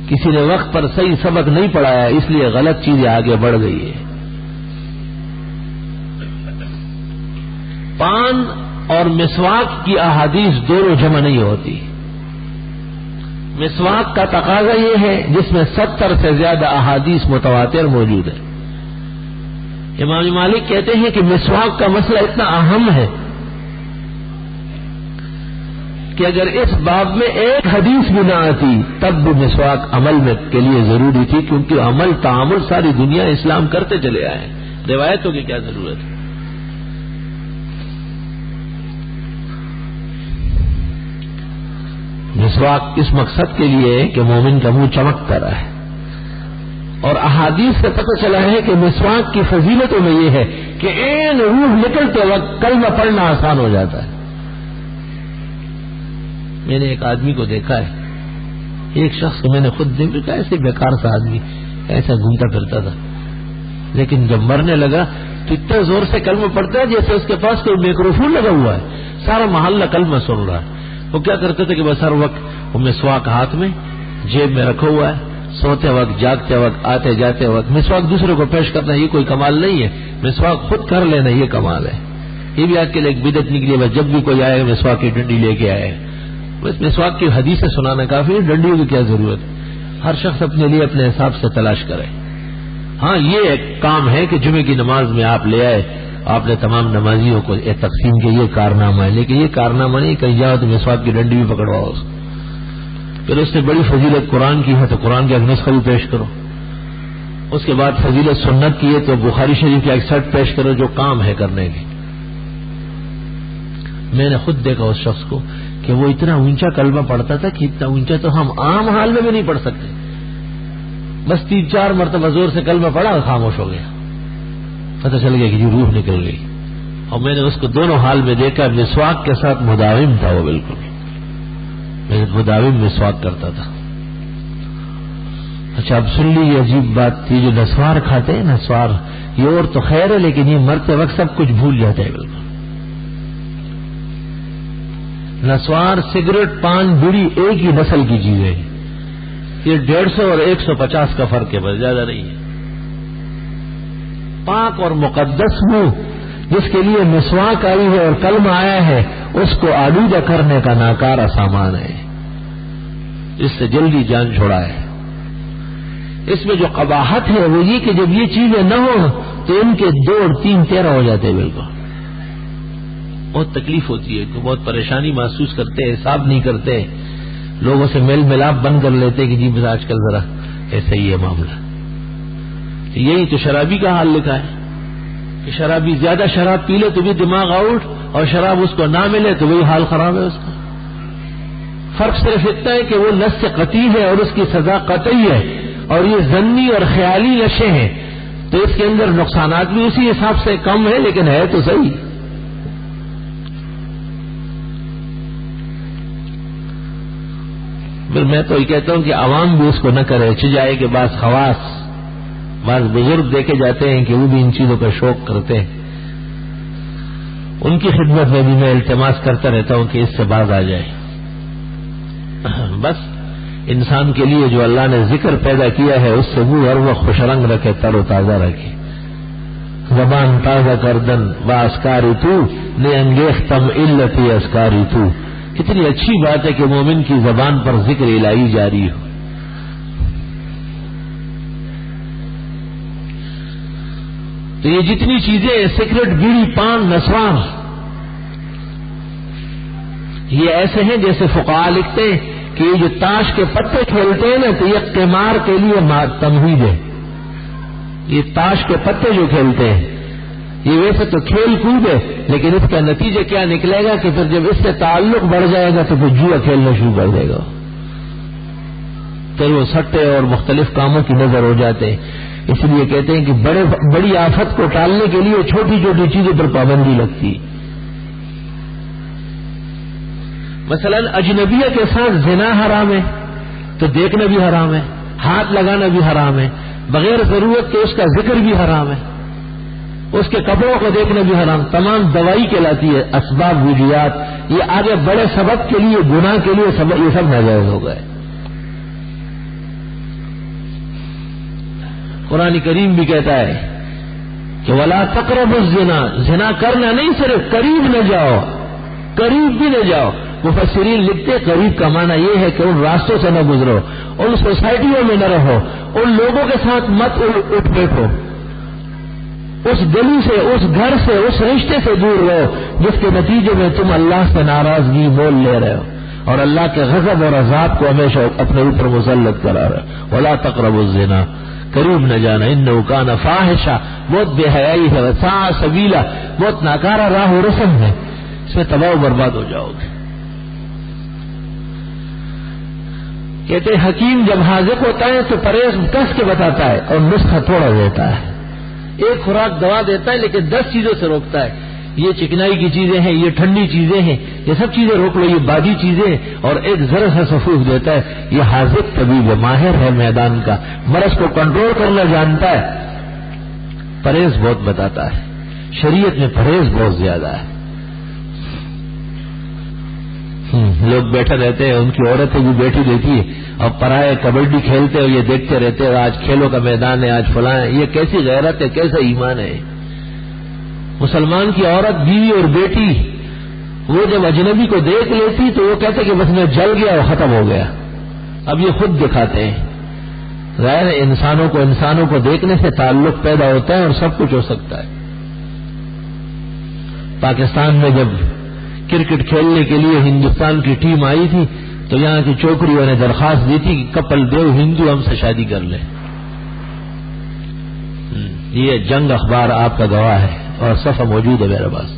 کسی نے وقت پر صحیح سبق نہیں پڑھایا، اس لیے غلط چیزیں آگے بڑھ گئی ہے۔ پان اور مسواک کی احادیث دونوں جمع نہیں ہوتی۔ مسواک کا تقاضا یہ ہے جس میں 70 سے زیادہ احادیث متواتر موجود ہیں۔ امام مالک کہتے ہیں کہ مسواک کا مسئلہ اتنا اہم ہے کہ اگر اس باب میں ایک حدیث بھی نہ آتی تب بھی مسواک عمل میں کے لیے ضروری تھی، کیونکہ عمل تعامل ساری دنیا اسلام کرتے چلے آئے، روایتوں کی کیا ضرورت ہے۔ مسواک اس مقصد کے لیے کہ مومن کا منہ چمکتا رہے، اور احادیث سے پتہ چلا ہے کہ مسواک کی فضیلتوں میں یہ ہے کہ عین روح نکلتے وقت کلمہ پڑھنا آسان ہو جاتا ہے۔ میں نے ایک آدمی کو دیکھا ہے، ایک شخص کو میں نے خود دیکھا، ایسے بیکار سا آدمی ایسا گھومتا پھرتا تھا، لیکن جب مرنے لگا تو اتنا زور سے کلمہ پڑھتا ہے جیسے اس کے پاس کوئی میکروفون لگا ہوا ہے، سارا محلہ کلمہ سن رہا ہے۔ وہ کیا کرتے تھے کہ بس ہر وقت وہ مسواک ہاتھ میں جیب میں رکھا ہوا ہے، سوتے وقت، جاگتے وقت، آتے جاتے وقت مسواک دوسرے کو پیش کرنا یہ کوئی کمال نہیں ہے، مسواک خود کر لینا یہ کمال ہے۔ یہ بھی آج کے لیے ایک بدعت نکلی ہے، بس جب بھی کوئی آئے مسواک کی ڈنڈی لے کے آئے، بس مسواک کی حدیث سنانا کافی ہے، ڈنڈیوں کی کیا ضرورت ہے۔ ہر شخص اپنے لیے اپنے حساب سے تلاش کرے۔ ہاں یہ ایک کام ہے کہ جمعے کی نماز میں آپ لے آئے، آپ نے تمام نمازیوں کو تقسیم کے، یہ کارنامہ ہے، لیکن یہ کارنامہ نہیں کہیں جاؤ تو مسواک کی ڈنڈی بھی پکڑواؤ۔ پھر اس نے بڑی فضیلت قرآن کی ہے تو قرآن کا ایک نسخہ بھی پیش کرو، اس کے بعد فضیلت سنت کی ہے تو بخاری شریف کا ایک سیٹ پیش کرو جو کام ہے کرنے کی۔ میں نے خود دیکھا اس شخص کو کہ وہ اتنا اونچا کلمہ پڑھتا تھا کہ اتنا اونچا تو ہم عام حال میں بھی نہیں پڑھ سکتے، بس 3-4 مرتبہ زور سے کلمہ پڑھا اور خاموش ہو گیا، پتہ چل گیا کہ جی روح نکل گئی۔ اور میں نے اس کو دونوں حال میں دیکھا، مسواک کے ساتھ مداوم تھا، وہ بالکل مداوم مسواک کرتا تھا۔ اچھا اب سن لی یہ عجیب بات تھی، جو نسوار کھاتے ہیں نسوار، یہ اور تو خیر ہے لیکن یہ مرتے وقت سب کچھ بھول جاتے ہیں بالکل. نسوار، سگریٹ، پان، بیڑی ایک ہی نسل کی چیزیں ہیں. یہ 150 اور 150 کا فرق ہے، بس زیادہ نہیں ہے. پاک اور مقدس منہ جس کے لیے مسواک آئی ہے اور کلمہ آیا ہے، اس کو آلودہ کرنے کا ناکارہ سامان ہے. اس سے جلدی جان چھوڑا ہے. اس میں جو قباحت ہے وہ یہ کہ جب یہ چیزیں نہ ہوں تو ان کے 2 اور 3 13 ہو جاتے ہیں. بالکل بہت تکلیف ہوتی ہے، بہت پریشانی محسوس کرتے ہیں، حساب نہیں کرتے، لوگوں سے میل ملاپ بند کر لیتے کہ جی بس آج کل ذرا ایسا ہی ہے معاملہ. یہی تو شرابی کا حال لکھا ہے کہ شرابی زیادہ شراب پی لے تو بھی دماغ آؤٹ، اور شراب اس کو نہ ملے تو وہی حال خراب ہے اس کا. فرق صرف اتنا ہے کہ وہ نص قطعی ہے اور اس کی سزا قطعی ہے، اور یہ ظنی اور خیالی نشے ہیں تو اس کے اندر نقصانات بھی اسی حساب سے کم ہے، لیکن ہے تو صحیح. پھر میں تو یہ کہتا ہوں کہ عوام بھی اس کو نہ کرے. چجائے کہ بعض خواص، بعض بزرگ دیکھے جاتے ہیں کہ وہ بھی ان چیزوں کا شوق کرتے ہیں. ان کی خدمت میں بھی میں التماس کرتا رہتا ہوں کہ اس سے باز آ جائے. بس انسان کے لیے جو اللہ نے ذکر پیدا کیا ہے اس سے وہ ہر وقت خوش رنگ رکھے، تر و تازہ رکھے. زبان تازہ کردن با اسکاری تو نے انگیختم علتی اسکاری تو. کتنی اچھی بات ہے کہ مومن کی زبان پر ذکر الہی جاری ہو. تو یہ جتنی چیزیں سگریٹ، بیڑی، پان، نسوار، یہ ایسے ہیں جیسے فقہاء لکھتے ہیں کہ یہ جو تاش کے پتے کھیلتے ہیں نا تو یہ قمار کے لیے تمہید ہے. یہ تاش کے پتے جو کھیلتے ہیں یہ ویسے تو کھیل کود ہے، لیکن اس کا نتیجہ کیا نکلے گا کہ پھر جب اس سے تعلق بڑھ جائے گا تو پھر جوا کھیلنا شروع کر دے گا، پھر وہ سٹے اور مختلف کاموں کی نظر ہو جاتے ہیں. اس لیے کہتے ہیں کہ بڑی آفت کو ٹالنے کے لیے چھوٹی چھوٹی چیزوں پر پابندی لگتی. مثلا اجنبیہ کے ساتھ زنا حرام ہے تو دیکھنا بھی حرام ہے، ہاتھ لگانا بھی حرام ہے، بغیر ضرورت کے اس کا ذکر بھی حرام ہے، اس کے کپڑوں کو دیکھنا بھی حرام. تمام دوائی کہلاتی ہے، اسباب وجوہات، یہ آگے بڑے سبب کے لیے، گناہ کے لیے یہ سب ناجائز ہو گئے. قرآن کریم بھی کہتا ہے کہ وَلَا تَقْرَبُوا الزِّنَا، زنا کرنا نہیں، صرف قریب نہ جاؤ، قریب بھی نہ جاؤ. مفسرین لکھتے قریب کا معنی یہ ہے کہ ان راستوں سے نہ گزرو، ان سوسائٹیوں میں نہ رہو، ان لوگوں کے ساتھ مت اٹھ بیٹھو، اس گلی سے، اس گھر سے، اس رشتے سے دور رہو جس کے نتیجے میں تم اللہ سے ناراضگی مول لے رہے ہو اور اللہ کے غضب اور عذاب کو ہمیشہ اپنے اوپر مسلط کرا رہے ہو. وَلَا تَقْرَبُوا الزِّنَا، قریب نہ جانا، انه کان فاحشہ، بہت بے حیائی ہے، وساء سبیلا، بہت ناکارہ راہ و رسم ہے، اس میں تباہ و برباد ہو جاؤ گے. کہتے ہیں حکیم جب حاذق ہوتا ہے تو پرہیز کس کے بتاتا ہے اور نسخہ تھوڑا دیتا ہے. ایک خوراک دوا دیتا ہے لیکن 10 چیزوں سے روکتا ہے. یہ چکنائی کی چیزیں ہیں، یہ ٹھنڈی چیزیں ہیں، یہ سب چیزیں روک لو، یہ بادی چیزیں ہیں، اور ایک ذرا سا سفوف دیتا ہے. یہ حاذق طبیب ماہر ہے میدان کا، مرض کو کنٹرول کرنا جانتا ہے، پرہیز بہت بتاتا ہے. شریعت میں پرہیز بہت زیادہ ہے. لوگ بیٹھے رہتے ہیں، ان کی عورتیں بھی بیٹھی رہتی ہے اور پرائے کبڈی کھیلتے اور یہ دیکھتے رہتے ہیں آج کھیلوں کا میدان ہے، آج فلاں ہے. یہ کیسی غیرت ہے، کیسا ایمان ہے. مسلمان کی عورت، بیوی اور بیٹی وہ جب اجنبی کو دیکھ لیتی تو وہ کہتے کہ بس میں جل گیا اور ختم ہو گیا. اب یہ خود دکھاتے ہیں. ظاہر ہے انسانوں کو دیکھنے سے تعلق پیدا ہوتا ہے اور سب کچھ ہو سکتا ہے. پاکستان میں جب کرکٹ کھیلنے کے لیے ہندوستان کی ٹیم آئی تھی تو یہاں کی چوکریوں نے درخواست دی تھی کہ کپل دیو ہندو ہم سے شادی کر لے. یہ جنگ اخبار آپ کا گواہ ہے اور صفحہ موجود ہے میرے پاس.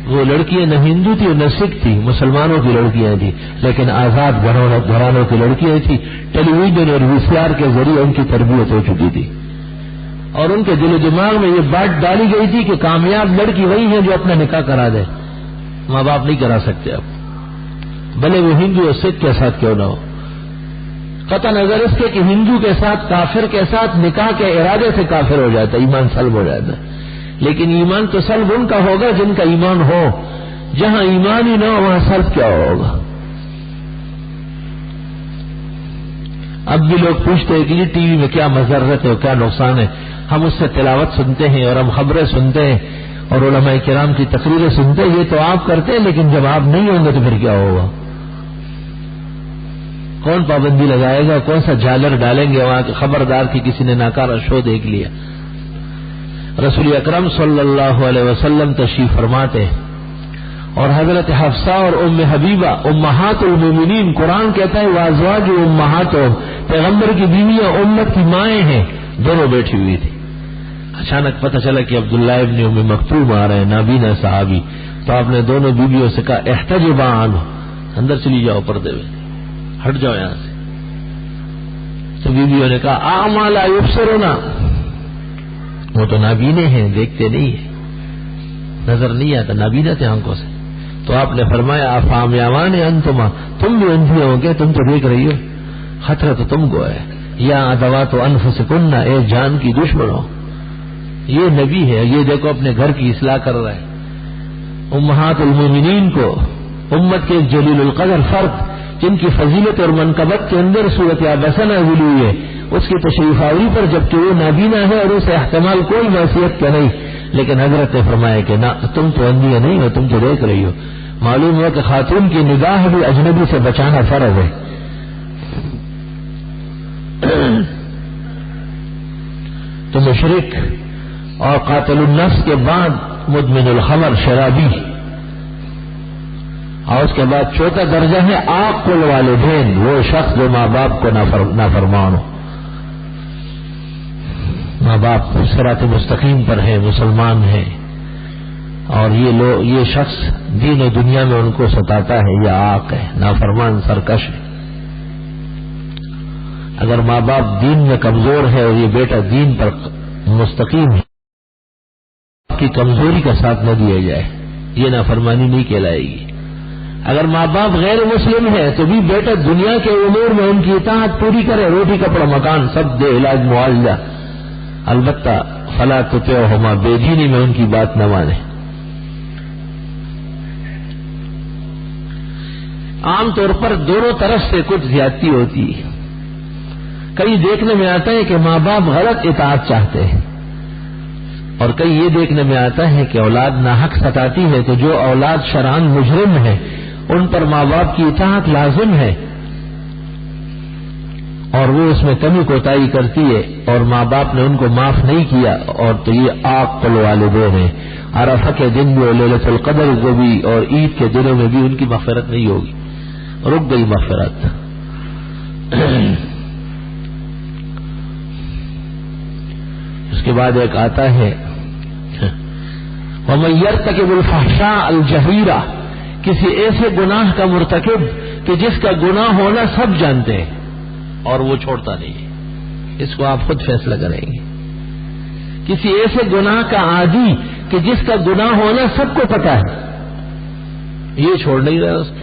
وہ لڑکیاں نہ ہندو تھی نہ سکھ تھی، مسلمانوں کی لڑکیاں تھیں، لیکن آزاد گھرانوں کی لڑکیاں تھیں. ٹیلی ویژن اور VCR کے ذریعے ان کی تربیت ہو چکی تھی اور ان کے دل و دماغ میں یہ بات ڈالی گئی تھی کہ کامیاب لڑکی وہی ہے جو اپنا نکاح کرا دے. ماں باپ نہیں کرا سکتے اب، بھلے وہ ہندو اور سکھ کے ساتھ کیوں نہ ہو. قطع نظر اس کے کہ ہندو کے ساتھ کافر کے ساتھ نکاح کے ارادے سے کافر ہو جاتا ہے، ایمان سلب ہو جاتا ہے، لیکن ایمان تو سلب ان کا ہوگا جن کا ایمان ہو، جہاں ایمان ہی نہ ہو وہاں سلب کیا ہوگا؟ اب بھی لوگ پوچھتے ہیں کہ یہ ٹی وی میں کیا مضرت ہے اور کیا نقصان ہے، ہم اس سے تلاوت سنتے ہیں اور ہم خبریں سنتے ہیں اور علماء کرام کی تقریریں سنتے ہیں، یہ تو آپ کرتے ہیں، لیکن جب آپ نہیں ہوں گے تو پھر کیا ہوگا؟ کون پابندی لگائے گا؟ کون سا جالر ڈالیں گے وہاں کے خبردار کی کسی نے ناکارہ شو دیکھ لیا؟ رسول اکرم صلی اللہ علیہ وسلم تشریف فرماتے اور حضرت حفصہ اور ام حبیبہ امہات المومنین، قرآن کہتا ہے وازواج امہاتہم، پیغمبر کی بیویاں امت کی مائیں ہیں، دونوں بیٹھی ہوئی تھی۔ اچانک پتہ چلا کہ عبداللہ ابن ام مکتوم آ رہے ہیں، نابینا صحابی، تو آپ نے دونوں بیویوں سے کہا احتجبا عنہ، اندر چلی جاؤ، پردے میں ہٹ جاؤ یہاں سے۔ تو بیویوں نے کہا اعمیٰ لا یبصرنا، وہ تو نابینے ہیں، دیکھتے نہیں ہیں، نظر نہیں آتا، نابینا تھے آنکھوں سے۔ تو آپ نے فرمایا افعمیان انتما، تم بھی اندھی ہو گے، تم تو دیکھ رہی ہو، خطرہ تو تم کو ہے۔ یا ادوات انفسکن، اے جان کی دشمنوں، یہ نبی ہے، یہ دیکھو اپنے گھر کی اصلاح کر رہا ہے۔ امہات المومنین کو، امت کے جلیل القدر فرد جن کی فضیلت اور منقبت کے اندر صورت عبسہ نازل ہوئی ہے، اس کی تشریف آوری پر جبکہ وہ نابینا ہے اور اسے احتمال کوئی معصیت کا نہیں، لیکن حضرت نے فرمایا کہ نہ، تم تو اندھی نہیں ہو، تم تو دیکھ رہی ہو۔ معلوم ہوا کہ خاتون کی نگاہ بھی اجنبی سے بچانا فرض ہے۔ تو مشرک اور قاتل النفس کے بعد مدمن الخمر، شرابی، اور اس کے بعد چوتھا درجہ ہے عاق الوالدین، وہ شخص جو ماں باپ کو نافرمان ہو، ماں باپ صراط مستقیم پر ہے، مسلمان ہے، اور یہ شخص دین و دنیا میں ان کو ستاتا ہے، یہ عاق ہے، نافرمان، سرکش ہے۔ اگر ماں باپ دین میں کمزور ہے اور یہ بیٹا دین پر مستقیم ہے، کی کمزوری کا ساتھ نہ دیا جائے، یہ نافرمانی نہیں کہلائے گی۔ اگر ماں باپ غیر مسلم ہے تو بھی بیٹا دنیا کے امور میں ان کی اطاعت پوری کرے، روٹی کپڑا مکان سب دے، علاج معالجہ، البتہ فلا تطعهما، بے دینی میں ان کی بات نہ مانے۔ عام طور پر دونوں طرف سے کچھ زیادتی ہوتی ہے، کئی دیکھنے میں آتا ہے کہ ماں باپ غلط اطاعت چاہتے ہیں، اور کئی یہ دیکھنے میں آتا ہے کہ اولاد ناحق ستاتی ہے، تو جو اولاد شرعاً مجرم ہے ان پر ماں باپ کی اطاعت لازم ہے، اور وہ اس میں کمی کوتاہی کرتی ہے اور ماں باپ نے ان کو معاف نہیں کیا، اور تو یہ عاق الوالدین ہیں۔ عرفہ کے دن بھی اور لیلۃ القدر کو بھی اور عید کے دنوں میں بھی ان کی مغفرت نہیں ہوگی، رک گئی مغفرت۔ اس کے بعد ایک آتا ہے وَمَن يَرْتَكِبُ الْفَحْشَاءَ الْجَهِيرَ، کسی ایسے گناہ کا مرتکب کہ جس کا گناہ ہونا سب جانتے ہیں اور وہ چھوڑتا نہیں ہے، اس کو آپ خود فیصلہ کریں گے۔ کسی ایسے گناہ کا عادی کہ جس کا گناہ ہونا سب کو پتا ہے، یہ چھوڑ نہیں رہا اس کو،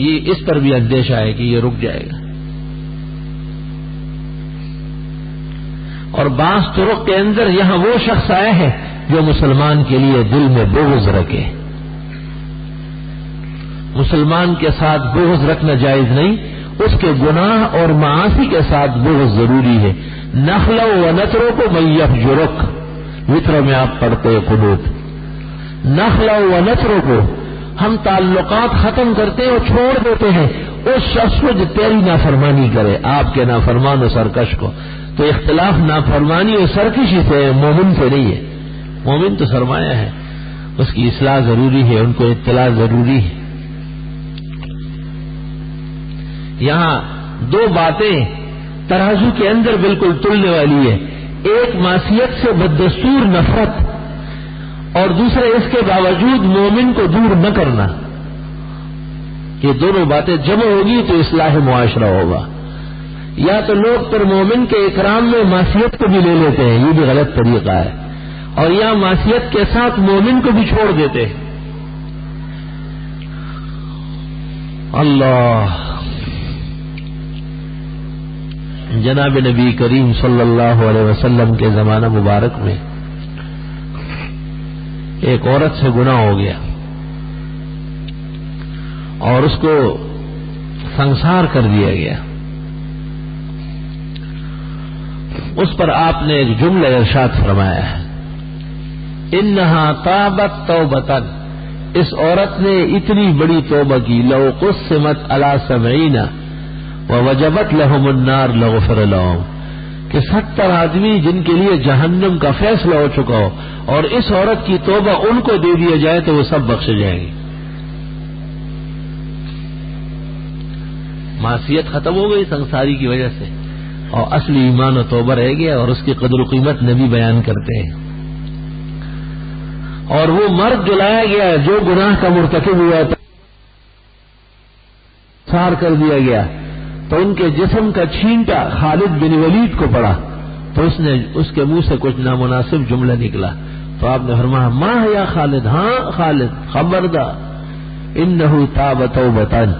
یہ اس پر بھی اندیشہ ہے کہ یہ رک جائے گا۔ اور بعض طرق کے اندر یہاں وہ شخص آئے ہیں جو مسلمان کے لیے دل میں بغض رکھے۔ مسلمان کے ساتھ بغض رکھنا جائز نہیں، اس کے گناہ اور معاصی کے ساتھ بغض ضروری ہے۔ نخلو و نترو کو من یفجرک، وطر میں آپ پڑھتے قنوت، نخلو و نترو کو ہم تعلقات ختم کرتے اور چھوڑ دیتے ہیں اس شخص کو جو تیری نافرمانی کرے، آپ کے نافرمان و سرکش کو۔ تو اختلاف نافرمانی اور سرکشی سے، مومن سے نہیں ہے۔ مومن تو سرمایہ ہے، اس کی اصلاح ضروری ہے، ان کو اطلاع ضروری ہے۔ یہاں دو باتیں ترازو کے اندر بالکل تلنے والی ہے، ایک معصیت سے بددستور نفرت، اور دوسرے اس کے باوجود مومن کو دور نہ کرنا۔ یہ دونوں باتیں جمع ہوگی تو اصلاح معاشرہ ہوگا۔ یا تو لوگ پر مومن کے اکرام میں معصیت کو بھی لے لیتے ہیں، یہ بھی غلط طریقہ ہے، اور یا معصیت کے ساتھ مومن کو بھی چھوڑ دیتے ہیں۔ اللہ جناب نبی کریم صلی اللہ علیہ وسلم کے زمانہ مبارک میں ایک عورت سے گناہ ہو گیا اور اس کو سنسار کر دیا گیا. اس پر آپ نے ایک جملہ ارشاد فرمایا ہے، انہا تابت توبتن، اس عورت نے اتنی بڑی توبہ کی، لو قسمت علی 70 ووجبت لهم النار لغفر لهم، کہ 70 آدمی جن کے لیے جہنم کا فیصلہ ہو چکا ہو اور اس عورت کی توبہ ان کو دے دیا جائے تو وہ سب بخشے جائیں گے. معصیت ختم ہو گئی سنساری کی وجہ سے، اور اصلی ایمان و توبہ رہ گیا، اور اس کی قدر و قیمت نبی بیان کرتے ہیں. اور وہ مرد جو لایا گیا جو گناہ کا مرتکب ہوا تھا، سار کر دیا گیا، تو ان کے جسم کا چھینٹا خالد بن ولید کو پڑا، تو اس کے منہ سے کچھ نامناسب جملہ نکلا، تو آپ نے فرمایا ما یا خالد، ہاں خالد خبردار، انہو تاب توبتن،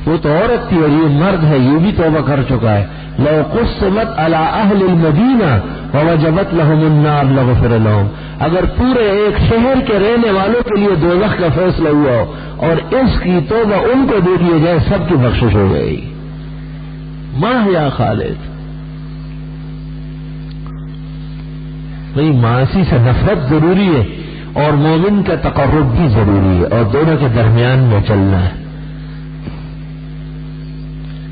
وہ تو عورت تھی اور یہ مرد ہے، یہ بھی توبہ کر چکا ہے. لو قسمت علی اہل المدینہ ووجبت لهم النار لغفر لهم، اگر پورے ایک شہر کے رہنے والوں کے لیے دوزخ کا فیصلہ ہوا ہو اور اس کی توبہ ان کو دے دی جائے، سب کی بخشش ہو گئی. ماہ یا خالد، بھئی معاصی سے نفرت ضروری ہے اور مومن کا تقرب بھی ضروری ہے، اور دونوں کے درمیان میں چلنا ہے.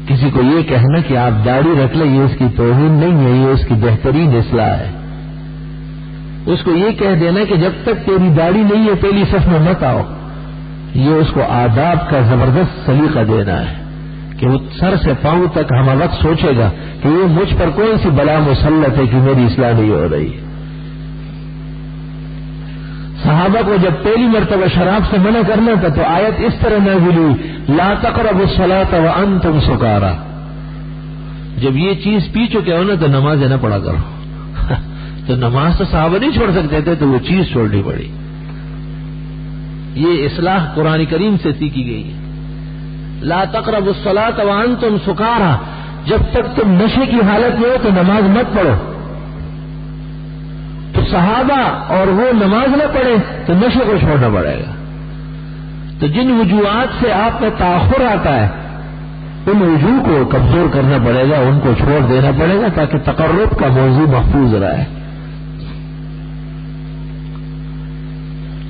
کسی کو یہ کہنا کہ آپ داڑھی رکھ لیں، یہ اس کی توہین نہیں ہے، یہ اس کی بہترین اصلاح ہے. اس کو یہ کہہ دینا کہ جب تک تیری داڑھی نہیں ہے پہلی صف میں مت آؤ، یہ اس کو آداب کا زبردست سلیقہ دینا ہے کہ وہ سر سے پاؤں تک ہم وقت سوچے گا کہ یہ مجھ پر کون سی بلا مسلط ہے کہ میری اصلاح نہیں ہو رہی. صحابہ کو جب پہلی مرتبہ شراب سے منع کرنا تھا تو آیت اس طرح نازل ہوئی، لا تقربوا الصلاة وانتم سکارى، جب یہ چیز پی چکے ہو نا تو نماز نہ پڑھا کرو. تو نماز تو صحابہ نہیں چھوڑ سکتے تھے، تو وہ چیز چھوڑنی پڑی. یہ اصلاح قرآن کریم سے سیکھی گئی ہے. لا تقربوا الصلاة وانتم سکارى، جب تک تم نشے کی حالت میں ہو تو نماز مت پڑھو. تو صحابہ اور وہ نماز نہ پڑھے تو نشے کو چھوڑنا پڑے گا. تو جن وجوہات سے آپ میں تاخر آتا ہے ان وجوہ کو کمزور کرنا پڑے گا، ان کو چھوڑ دینا پڑے گا تاکہ تقرب کا موضوع محفوظ رہے.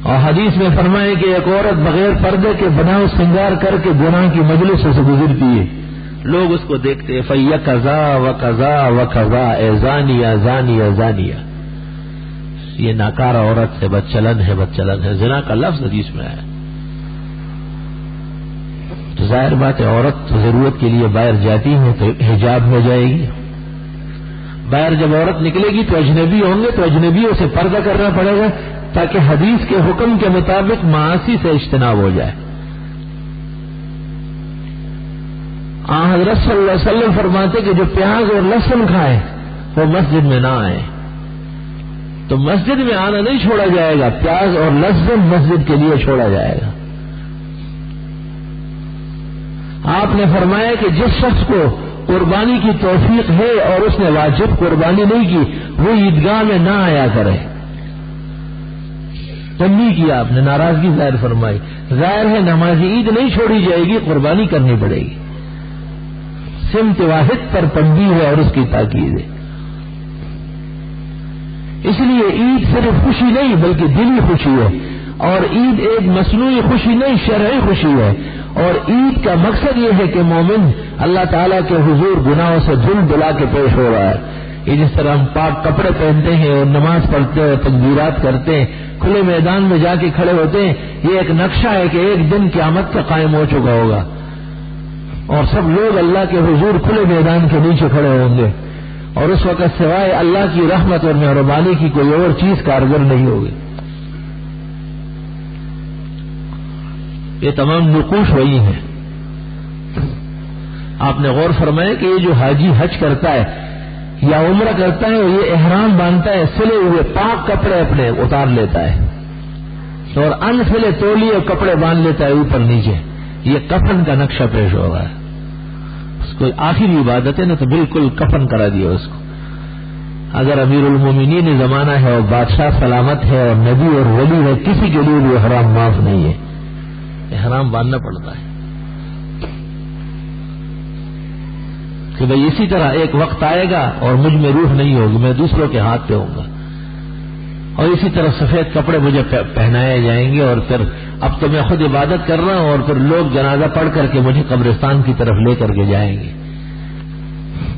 اور حدیث میں فرمائے کہ ایک عورت بغیر پردے کے بناؤ سنگار کر کے گناہ کی مجلس سے گزرتی ہے، لوگ اس کو دیکھتے فیا قضا و قضا و قضا، اے زانیہ زانیہ زانیہ. یہ ناکارہ عورت سے بدچلن ہے، بدچلن ہے. زنا کا لفظ حدیث میں ہے. تو ظاہر بات ہے عورت ضرورت کے لیے باہر جاتی ہے تو حجاب میں جائے گی. باہر جب عورت نکلے گی تو اجنبی ہوں گے، تو اجنبیوں سے پردہ کرنا پڑے گا تاکہ حدیث کے حکم کے مطابق معاصی سے اجتناب ہو جائے. حضرت صلی اللہ علیہ وسلم فرماتے کہ جو پیاز اور لہسن کھائے وہ مسجد میں نہ آئے. تو مسجد میں آنا نہیں چھوڑا جائے گا، پیاز اور لہسن مسجد کے لیے چھوڑا جائے گا. آپ نے فرمایا کہ جس شخص کو قربانی کی توفیق ہے اور اس نے واجب قربانی نہیں کی وہ عیدگاہ میں نہ آیا کرے. تنبیہ کیا آپ نے، ناراضگی ظاہر فرمائی. ظاہر ہے نماز عید نہیں چھوڑی جائے گی، قربانی کرنی پڑے گی. سمت واحد پر تنبیہ ہے اور اس کی تاکید ہے. اس لیے عید صرف خوشی نہیں بلکہ دلی خوشی ہے، اور عید ایک مصنوعی خوشی نہیں، شرعی خوشی ہے. اور عید کا مقصد یہ ہے کہ مومن اللہ تعالیٰ کے حضور گناہوں سے دھل دلا کے پیش ہو رہا ہے. یہ جس طرح ہم پاک کپڑے پہنتے ہیں اور نماز پڑھتے ہیں اور تکبیرات کرتے ہیں، کھلے میدان میں جا کے کھڑے ہوتے ہیں، یہ ایک نقشہ ہے کہ ایک دن قیامت کا قائم ہو چکا ہوگا اور سب لوگ اللہ کے حضور کھلے میدان کے نیچے کھڑے ہوں گے، اور اس وقت سوائے اللہ کی رحمت اور مہربانی کی کوئی اور چیز کارگر نہیں ہوگی. یہ تمام نقوش وہی ہیں. آپ نے غور فرمایا کہ یہ جو حاجی حج کرتا ہے یا عمرہ کرتا ہے یہ احرام باندھتا ہے، سلے ہوئے پاک کپڑے اپنے اتار لیتا ہے اور ان سلے تولیے اور کپڑے باندھ لیتا ہے اوپر نیچے. یہ کفن کا نقشہ پیش ہو رہا ہے. اس کو آخری عبادت ہے نا تو بالکل کفن کرا دیا اس کو. اگر امیر المومنین زمانہ ہے اور بادشاہ سلامت ہے اور نبی اور ولی ہے, کسی کے لیے بھی احرام معاف نہیں ہے, احرام باندھنا پڑتا ہے کہ بھئی اسی طرح ایک وقت آئے گا اور مجھ میں روح نہیں ہوگی, میں دوسروں کے ہاتھ پہ ہوں گا, اور اسی طرح سفید کپڑے مجھے پہنائے جائیں گے, اور پھر اب تو میں خود عبادت کر رہا ہوں اور پھر لوگ جنازہ پڑھ کر کے مجھے قبرستان کی طرف لے کر کے جائیں گے.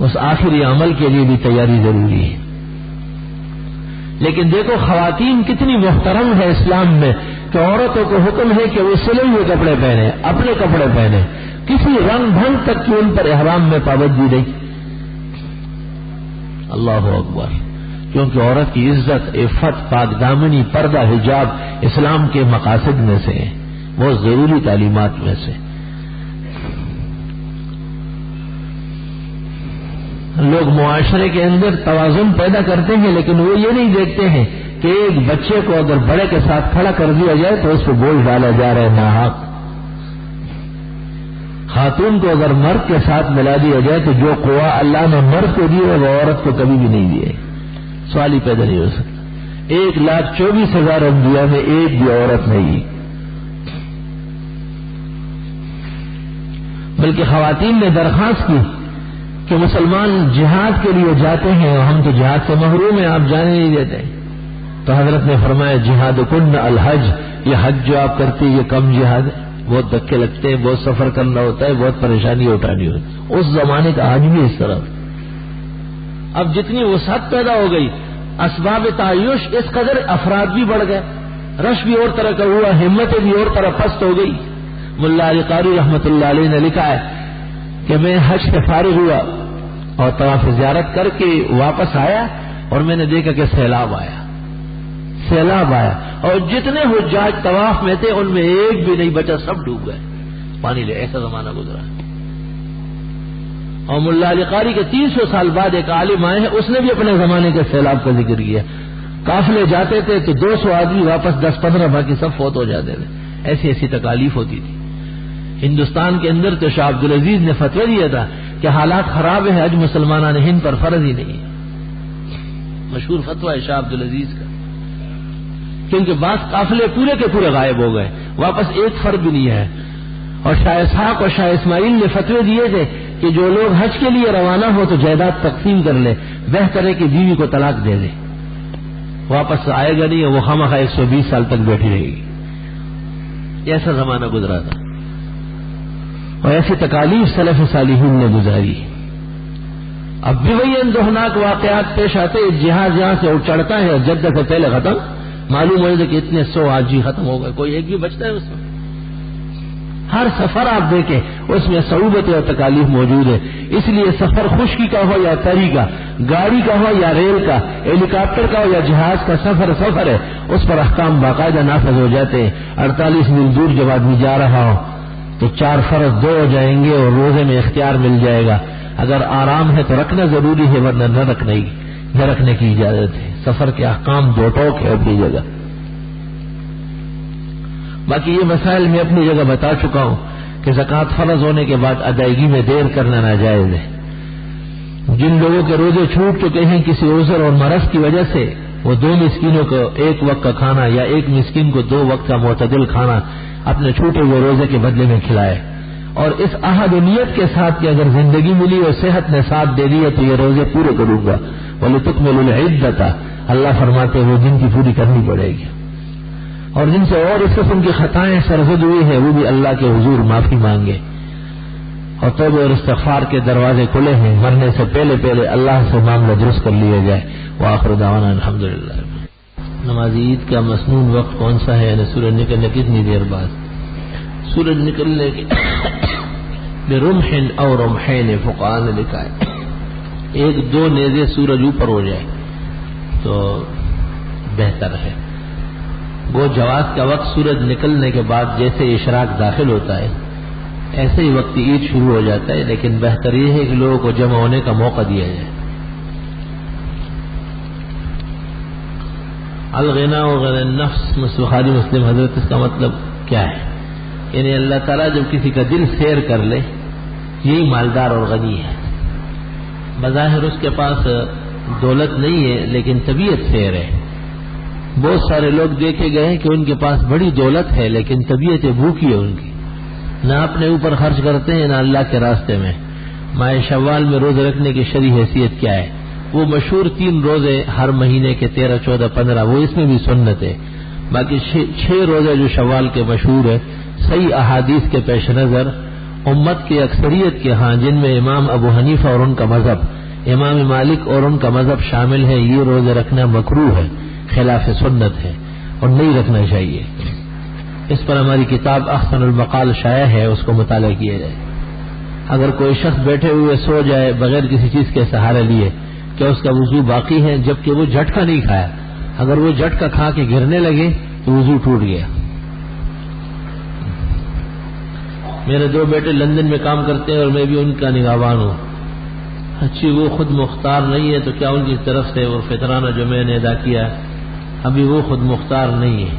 اس آخری عمل کے لیے بھی تیاری ضروری ہے. لیکن دیکھو خواتین کتنی محترم ہے اسلام میں کہ عورتوں کو حکم ہے کہ وہ سلے ہوئے کپڑے پہنے, اپنے کپڑے پہنے, کسی رنگ بھنگ تک کی ان پر احرام میں پابندی نہیں. اللہ اکبر. کیونکہ عورت کی عزت, عفت, پاک دامنی, پردہ, حجاب اسلام کے مقاصد میں سے ہے, بہت ضروری تعلیمات میں سے. لوگ معاشرے کے اندر توازن پیدا کرتے ہیں, لیکن وہ یہ نہیں دیکھتے ہیں کہ ایک بچے کو اگر بڑے کے ساتھ کھڑا کر دیا جائے تو اس پہ بوجھ ڈالا جا رہا ہے ناحق. خاتون کو اگر مرد کے ساتھ ملا دیا جائے تو جو قوا اللہ نے مرد کو دی ہے وہ عورت کو کبھی بھی نہیں دیے. سوال ہی پیدا نہیں ہو سکتا. 1,24,000 انبیاء میں ایک بھی عورت نہیں, بلکہ خواتین نے درخواست کی کہ مسلمان جہاد کے لیے جاتے ہیں اور ہم تو جہاد سے محروم ہیں, آپ جانے نہیں دیتے. تو حضرت نے فرمایا جہاد کن الحج, یہ حج جو آپ کرتے یہ کم جہاد ہے, بہت دھکے لگتے ہیں, بہت سفر کرنا ہوتا ہے, بہت پریشانی اٹھانی ہوتی ہے. اس زمانے کا آج بھی اس طرح. اب جتنی وسعت پیدا ہو گئی, اسباب تعیش اس قدر, افراد بھی بڑھ گئے, رش بھی اور طرح کا ہوا, ہمتیں بھی اور طرح پست ہو گئی. ملا علی قاری رحمت اللہ علیہ نے لکھا ہے کہ میں حج سے فارغ ہوا اور طواف زیارت کر کے واپس آیا اور میں نے دیکھا کہ سیلاب آیا اور جتنے حجاج طواف میں تھے ان میں ایک بھی نہیں بچا, سب ڈوب گئے پانی لے. ایسا زمانہ گزرا. اور ملا علی قاری کے 300 سال بعد ایک عالم آئے ہیں, اس نے بھی اپنے زمانے کے سیلاب کا ذکر کیا. قافلے جاتے تھے تو 200 آدمی واپس 10-15 باقی سب فوت ہو جاتے تھے. ایسی ایسی تکالیف ہوتی تھی. ہندوستان کے اندر تو شاہ عبدالعزیز نے فتوی دیا تھا کہ حالات خراب ہیں, حج مسلمانان ہند پر فرض ہی نہیں ہے. مشہور فتویٰ ہے شاہ عبدالعزیز کا, کیونکہ بعض قافلے پورے کے پورے غائب ہو گئے, واپس ایک فرد بھی نہیں ہے. اور شاہ اسحاق اور شاہ اسماعیل نے فتوی دیے تھے کہ جو لوگ حج کے لیے روانہ ہو تو جائیداد تقسیم کر لے, بہتر ہے کہ بیوی کو طلاق دے دے, واپس آئے گا نہیں, وہ خامخواہ 120 سال تک بیٹھی رہے گی. ایسا زمانہ گزرا تھا اور ایسی تکالیف سلف صالحین نے گزاری. اب بھی وہی اندوہناک واقعات پیش آتے. جہاز یہاں سے چڑھتا ہے اور جدہ سے پہلے ختم, معلوم ہو کہ اتنے 100 آج ہی ختم ہو گئے, کوئی ایک بھی بچتا ہے اس میں. ہر سفر آپ دیکھیں اس میں صعوبت اور تکالیف موجود ہے. اس لیے سفر خشکی کا ہو یا تری کا, گاڑی کا ہو یا ریل کا, ہیلی کاپٹر کا ہو یا جہاز کا, سفر ہے, اس پر احکام باقاعدہ نافذ ہو جاتے ہیں. 48 میل دور جب آدمی جا رہا ہو تو 4 فرض 2 ہو جائیں گے اور روزے میں اختیار مل جائے گا. اگر آرام ہے تو رکھنا ضروری ہے, ورنہ نہ رکھنے کی اجازت ہے. سفر کے احکام 2 ٹوک ہے اپنی جگہ. باقی یہ مسائل میں اپنی جگہ بتا چکا ہوں کہ زکوٰۃ فرض ہونے کے بعد ادائیگی میں دیر کرنا ناجائز ہے. جن لوگوں کے روزے چھوٹ چکے ہیں کسی عذر اور مرض کی وجہ سے, وہ 2 مسکینوں کو 1 وقت کا کھانا یا 1 مسکین کو 2 وقت کا معتدل کھانا اپنے چھوٹے ہوئے روزے کے بدلے میں کھلائے. اور اس عہد و نیت کے ساتھ کہ اگر زندگی ملی اور صحت نے ساتھ دے دیا تو یہ روزے پورے کروں گا. وَلِتُكْمِلُوا الْعِدَّةَ, اللہ فرماتے وہ دن کی پوری کرنی پڑے گی. اور جن سے اور اس قسم کی خطائیں سرزد ہوئی ہیں وہ بھی اللہ کے حضور معافی مانگے, اور توبہ اور استغفار کے دروازے کھلے ہیں. مرنے سے پہلے اللہ سے معاملہ درست کر لیا جائے. وآخر دعوانا الحمدللہ. نماز عید کا مسنون وقت کون سا ہے, یعنی سورج نکلنے کتنی دیر بعد؟ سورج نکلنے کے برمح او رمحین فقہاء نے لکھا ہے 1-2 نیزے سورج اوپر ہو جائے تو بہتر ہے. وہ جواز کا وقت سورج نکلنے کے بعد جیسے اشراق داخل ہوتا ہے ایسے ہی وقت عید شروع ہو جاتا ہے, لیکن بہتر یہ ہے کہ لوگوں کو جمع ہونے کا موقع دیا جائے. الغنا وغیرہ نفس بخاری مسلم حضرت, اس کا مطلب کیا ہے؟ یعنی اللہ تعالیٰ جب کسی کا دل سیر کر لے یہی مالدار اور غنی ہے. بظاہر اس کے پاس دولت نہیں ہے لیکن طبیعت خیر ہے. بہت سارے لوگ دیکھے گئے کہ ان کے پاس بڑی دولت ہے لیکن طبیعت بھوکی ہے ان کی, نہ اپنے اوپر خرچ کرتے ہیں نہ اللہ کے راستے میں. ماہ شوال میں روزے رکھنے کی شرعی حیثیت کیا ہے؟ وہ مشہور 3 روزے ہر مہینے کے 13, 14, 15 وہ اس میں بھی سنت ہے. باقی 6 روزے جو شوال کے مشہور ہے, صحیح احادیث کے پیش نظر امت کی اکثریت کے ہاں جن میں امام ابو حنیفہ اور ان کا مذہب, امام مالک اور ان کا مذہب شامل ہے, یہ روزے رکھنا مکروہ ہے, خلاف سنت ہے اور نہیں رکھنا چاہیے. اس پر ہماری کتاب احسن المقال شائع ہے, اس کو مطالعہ کیا جائے. اگر کوئی شخص بیٹھے ہوئے سو جائے بغیر کسی چیز کے سہارے لیے, کیا اس کا وضو باقی ہے جبکہ وہ جھٹکا نہیں کھایا؟ اگر وہ جھٹکا کھا کے گرنے لگے تو وضو ٹوٹ گیا. میرے 2 بیٹے لندن میں کام کرتے ہیں اور میں بھی ان کا نگہبان ہوں. اچھی وہ خود مختار نہیں ہے تو کیا ان کی طرف سے اور فطرانہ جو میں نے ادا کیا ہے ابھی وہ خود مختار نہیں ہے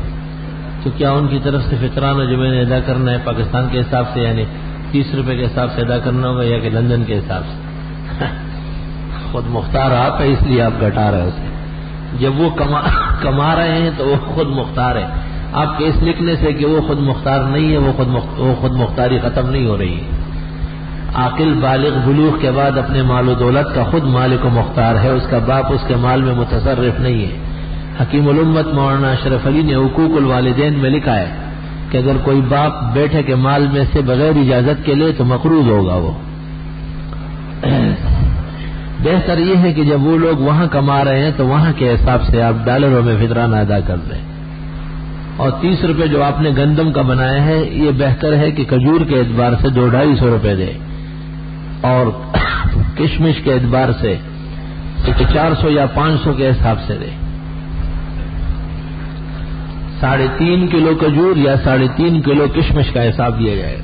تو کیا ان کی طرف سے فطرانہ جو میں نے ادا کرنا ہے پاکستان کے حساب سے یعنی 30 روپے کے حساب سے ادا کرنا ہوگا یا کہ لندن کے حساب سے؟ خود مختار آپ ہے اس لیے آپ گھٹا رہے اسے. جب وہ کما رہے ہیں تو وہ خود مختار ہے. آپ کے اس لکھنے سے کہ وہ خود مختار نہیں ہے وہ خود مختاری ختم نہیں ہو رہی ہے. عاقل بالغ بلوغ کے بعد اپنے مال و دولت کا خود مالک و مختار ہے, اس کا باپ اس کے مال میں متصرف نہیں ہے. حکیم الامت مولانا اشرف علی نے حقوق الوالدین میں لکھا ہے کہ اگر کوئی باپ بیٹے کے مال میں سے بغیر اجازت کے لے تو مقروض ہوگا. وہ بہتر یہ ہے کہ جب وہ لوگ وہاں کما رہے ہیں تو وہاں کے حساب سے آپ ڈالروں میں فطرانہ ادا کر دیں. اور 30 روپے جو آپ نے گندم کا بنایا ہے یہ بہتر ہے کہ کھجور کے اعتبار سے 200-250 روپے دے اور کشمش کے اعتبار سے 400 یا 500 کے حساب سے دے. 3.5 کلو کھجور یا 3.5 کلو کشمش کا حساب دیا جائے.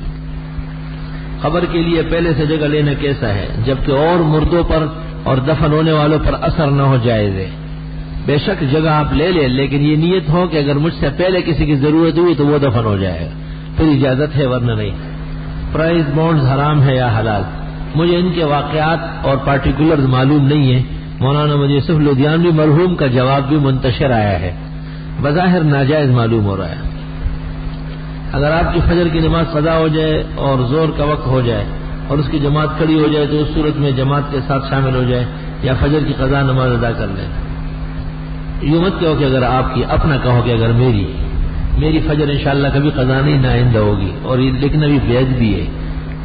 خبر کے لیے پہلے سے جگہ لینا کیسا ہے جبکہ اور مردوں پر اور دفن ہونے والوں پر اثر نہ ہو جائز ہے. بے شک جگہ آپ لے لیں لیکن یہ نیت ہو کہ اگر مجھ سے پہلے کسی کی ضرورت ہوئی تو وہ دفن ہو جائے گا, پھر اجازت ہے ورنہ نہیں. پرائز بانڈز حرام ہے یا حلال؟ مجھے ان کے واقعات اور پارٹیکولرز معلوم نہیں ہیں. مولانا مجھے یوسف لدھیانوی مرحوم کا جواب بھی منتشر آیا ہے, بظاہر ناجائز معلوم ہو رہا ہے. اگر آپ کی فجر کی نماز قضا ہو جائے اور زور کا وقت ہو جائے اور اس کی جماعت کھڑی ہو جائے تو اس صورت میں جماعت کے ساتھ شامل ہو جائے یا فجر کی قضا نماز ادا کر لیں. یوں مت کہو کہ اگر آپ کی, اپنا کہو کہ اگر میری فجر انشاءاللہ کبھی قضا نہیں نہ آئندہ ہوگی. اور یہ لکھنا بھی بیعت بھی ہے.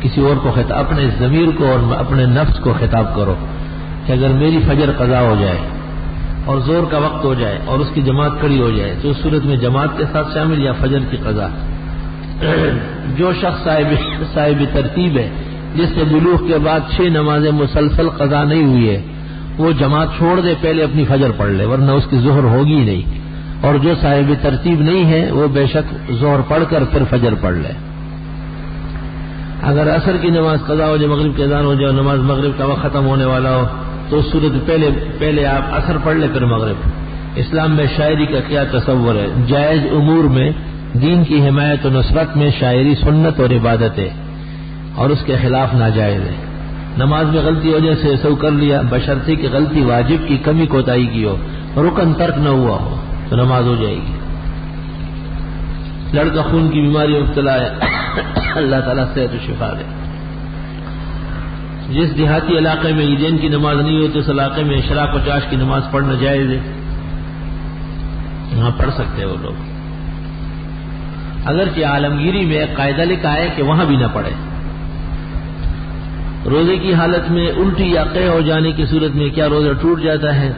کسی اور کو خطاب, اپنے ضمیر کو اور اپنے نفس کو خطاب کرو کہ اگر میری فجر قضا ہو جائے اور زور کا وقت ہو جائے اور اس کی جماعت کھڑی ہو جائے تو اس صورت میں جماعت کے ساتھ شامل یا فجر کی قضا. جو شخص صاحب ترتیب ہے جس سے بلوغ کے بعد 6 نمازیں مسلسل قضا نہیں ہوئی ہے وہ جماعت چھوڑ دے, پہلے اپنی فجر پڑھ لے ورنہ اس کی ظہر ہوگی ہی نہیں. اور جو صاحب ترتیب نہیں ہے وہ بے شک ظہر پڑھ کر پھر فجر پڑھ لے. اگر عصر کی نماز قضا ہو جائے, مغرب کی اذان ہو جائے, نماز مغرب کا وقت ختم ہونے والا ہو تو اس صورت پہلے آپ عصر پڑھ لیں پھر مغرب. اسلام میں شاعری کا کیا تصور ہے؟ جائز امور میں دین کی حمایت و نصرت میں شاعری سنت اور عبادت ہے اور اس کے خلاف ناجائز ہے. نماز میں غلطی ہو جائے سے سو کر لیا بشرطے کی غلطی واجب کی کمی کوتاہی کی ہو, رکن ترک نہ ہوا ہو تو نماز ہو جائے گی. لڑکا خون کی بیماری میں مبتلا ہے, اللہ تعالیٰ صحت و شفا دے. جس دیہاتی علاقے میں عیدین کی نماز نہیں ہوتی اس علاقے میں اشراق و چاش کی نماز پڑھنا جائز ہے, وہاں پڑھ سکتے وہ لوگ. اگرچہ عالمگیری میں ایک قاعدہ لکھا ہے کہ وہاں بھی نہ پڑھے. روزے کی حالت میں الٹی یا قے ہو جانے کی صورت میں کیا روزہ ٹوٹ جاتا ہے؟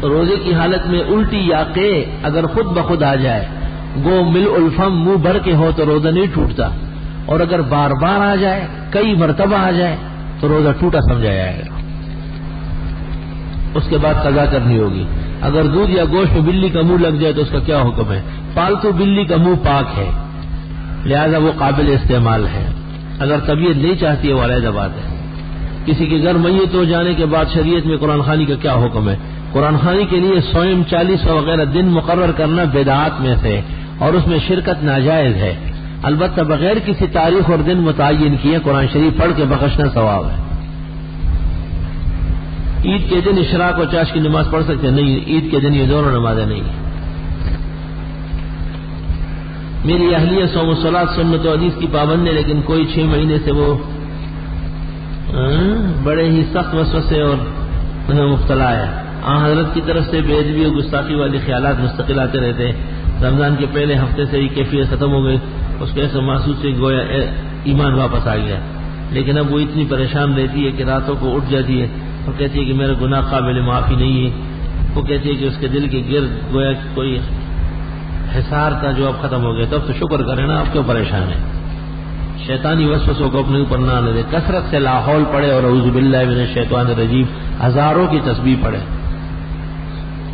روزے کی حالت میں الٹی یا قے اگر خود بخود آ جائے گو مل الفم منہ بھر کے ہو تو روزہ نہیں ٹوٹتا, اور اگر بار بار آ جائے کئی مرتبہ آ جائے تو روزہ ٹوٹا سمجھا جائے گا. اس کے بعد قضا کرنی ہوگی. اگر دودھ یا گوشت میں بلی کا منہ لگ جائے تو اس کا کیا حکم ہے؟ پالتو بلی کا منہ پاک ہے لہذا وہ قابل استعمال ہے. اگر طبیعت نہیں چاہتی ہے وہ علیحدہ بات ہے. کسی کے گھر میت ہو جانے کے بعد شریعت میں قرآن خوانی کا کیا حکم ہے؟ قرآن خوانی کے لیے صوم 40 وغیرہ دن مقرر کرنا بدعات میں سے اور اس میں شرکت ناجائز ہے. البتہ بغیر کسی تاریخ اور دن متعین کیے قرآن شریف پڑھ کے بخشنا ثواب ہے. عید کے دن اشراق اور چاش کی نماز پڑھ سکتے نہیں. عید کے دن یہ دونوں نمازیں نہیں ہیں. میری اہلیہ صوم الصلاۃ سنت و حدیث کی پابند ہے، لیکن کوئی 6 مہینے سے وہ بڑے ہی سخت وسوسے اور مبتلا ہے. حضرت کی طرف سے بے ادبی اور گستاخی والے خیالات مستقل آتے رہتے ہیں. رمضان کے پہلے ہفتے سے ہی کیفیت ختم ہو گئی. اس کو ایسا محسوس ہے گویا ایمان واپس آ گیا. لیکن اب وہ اتنی پریشان رہتی ہے کہ راتوں کو اٹھ جاتی ہے اور کہتی ہے کہ میرا گناہ قابل معافی نہیں ہے. وہ کہتی ہے کہ اس کے دل کے گرد گویا کوئی حصار تھا جو اب ختم ہو گیا. تب تو شکر کرے نا، اب کیوں پریشان ہے. شیطانی وسوسوں کو اپنے اوپر نہ آنے دے. کثرت سے لا حول پڑھے اور اعوذ باللہ من الشیطان الرجیم ہزاروں کی تسبیح پڑھے.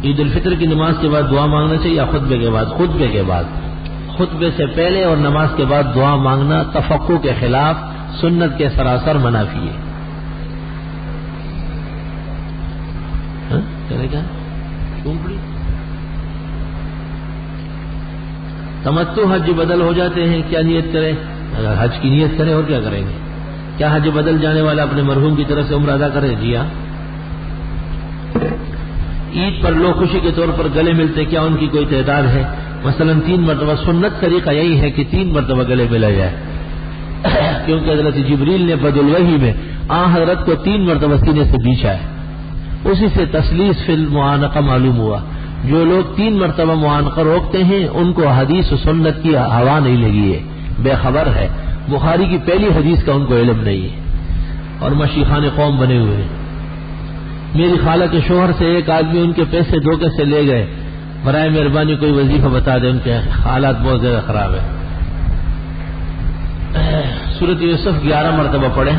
عید الفطر کی نماز کے بعد دعا مانگنا چاہیے یا خطبے کے بعد؟ خطبے کے بعد. خطبے سے پہلے اور نماز کے بعد دعا مانگنا تفقع کے خلاف، سنت کے سراسر منافی ہے. تمتع حج بدل ہو جاتے ہیں، کیا نیت کریں؟ اگر حج کی نیت کریں اور کیا کریں گے؟ کیا حج بدل جانے والا اپنے مرحوم کی طرف سے عمرہ ادا کرے؟ جی ہاں. عید پر لوگ خوشی کے طور پر گلے ملتے، کیا ان کی کوئی تعداد ہے؟ مثلا 3 مرتبہ. سنت طریقہ یہی ہے کہ 3 مرتبہ گلے ملا جائے، کیونکہ حضرت جبریل نے بدل وحی میں حضرت کو 3 مرتبہ سینے سے بیچا ہے. اسی سے تسلیس فی المعانقہ معلوم ہوا. جو لوگ 3 مرتبہ معانقہ روکتے ہیں ان کو حدیث و سنت کی ہوا نہیں لگی ہے، بے خبر ہے. بخاری کی پہلی حدیث کا ان کو علم نہیں ہے اور مشیخان قوم بنے ہوئے ہیں. میری خالہ کے شوہر سے ایک آدمی ان کے پیسے دھوکے سے لے گئے. برائے مہربانی کوئی وظیفہ بتا دیں، ان کے حالات بہت زیادہ خراب ہیں. سورۃ یوسف 11 مرتبہ پڑھیں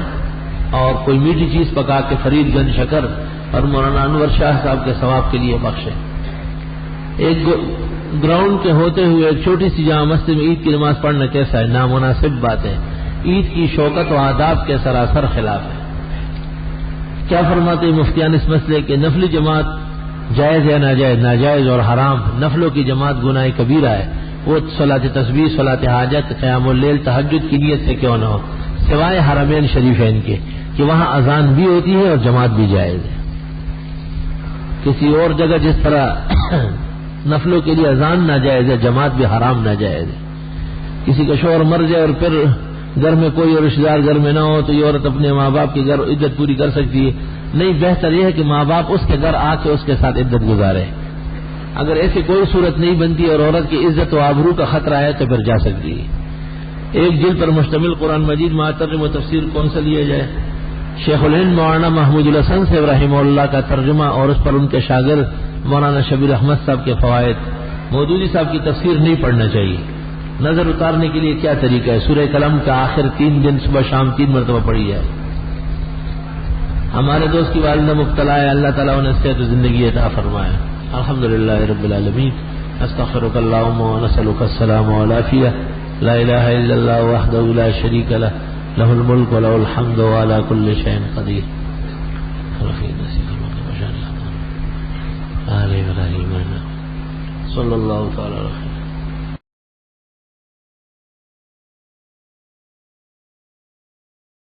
اور کوئی میٹھی چیز پکا کے فرید گنج شکر اور مولانا انور شاہ صاحب کے ثواب کے لیے بخشیں. ایک گراؤنڈ کے ہوتے ہوئے ایک چھوٹی سی جامع مسجد میں عید کی نماز پڑھنا کیسا ہے؟ نامناسب بات ہے. عید کی شوکت و آداب کے سراسر خلاف ہے. کیا فرماتے ہیں مفتیان اس مسئلے کہ نفلی جماعت جائز یا ناجائز؟ ناجائز اور حرام. نفلوں کی جماعت گناہ کبیرہ ہے. وہ صلاۃ تسبیح، صلاۃ حاجت، قیام اللیل، تہجد کی نیت سے کیوں نہ ہو، سوائے حرمین شریفین کے کہ وہاں اذان بھی ہوتی ہے اور جماعت بھی جائز ہے. کسی اور جگہ جس طرح نفلوں کے لیے اذان ناجائز ہے، جماعت بھی حرام ناجائز ہے. کسی کا شوہر مر جائے اور پھر گھر میں کوئی اور رشتہ دار گھر میں نہ ہو تو یہ عورت اپنے ماں باپ کی گھر عدت پوری کر سکتی ہے؟ نہیں، بہتر یہ ہے کہ ماں باپ اس کے گھر آ کے اس کے ساتھ عدت گزارے. اگر ایسی کوئی صورت نہیں بنتی اور عورت کی عزت و آبرو کا خطرہ ہے تو پھر جا سکتی ہے. ایک جلد پر مشتمل قرآن مجید مع ترجمہ و تفسیر کون سا لیا جائے؟ شیخ الہند مولانا محمود الحسن سے رحمہ اللہ کا ترجمہ اور اس پر ان کے شاگرد مولانا شبیر احمد صاحب کے فوائد. مودودی صاحب کی تفسیر نہیں پڑھنا چاہیے. نظر اتارنے کے لیے کیا طریقہ ہے؟ سورہ قلم کا آخر 3 دن صبح شام 3 مرتبہ پڑھی جائے. ہمارے دوست کی والدہ مبتلا ہے، اللہ تعالیٰ انہیں صحت و زندگی عطا فرمائے. الحمدللہ رب العالمین. استغفرک اللہم و نسألک السلام والعافیہ. لا الہ الا اللہ وحدہ لا شریک لہ، لہ الملک و لہ الحمد وعلی کل شیء قدیر. صلی اللہ تعالی علیہ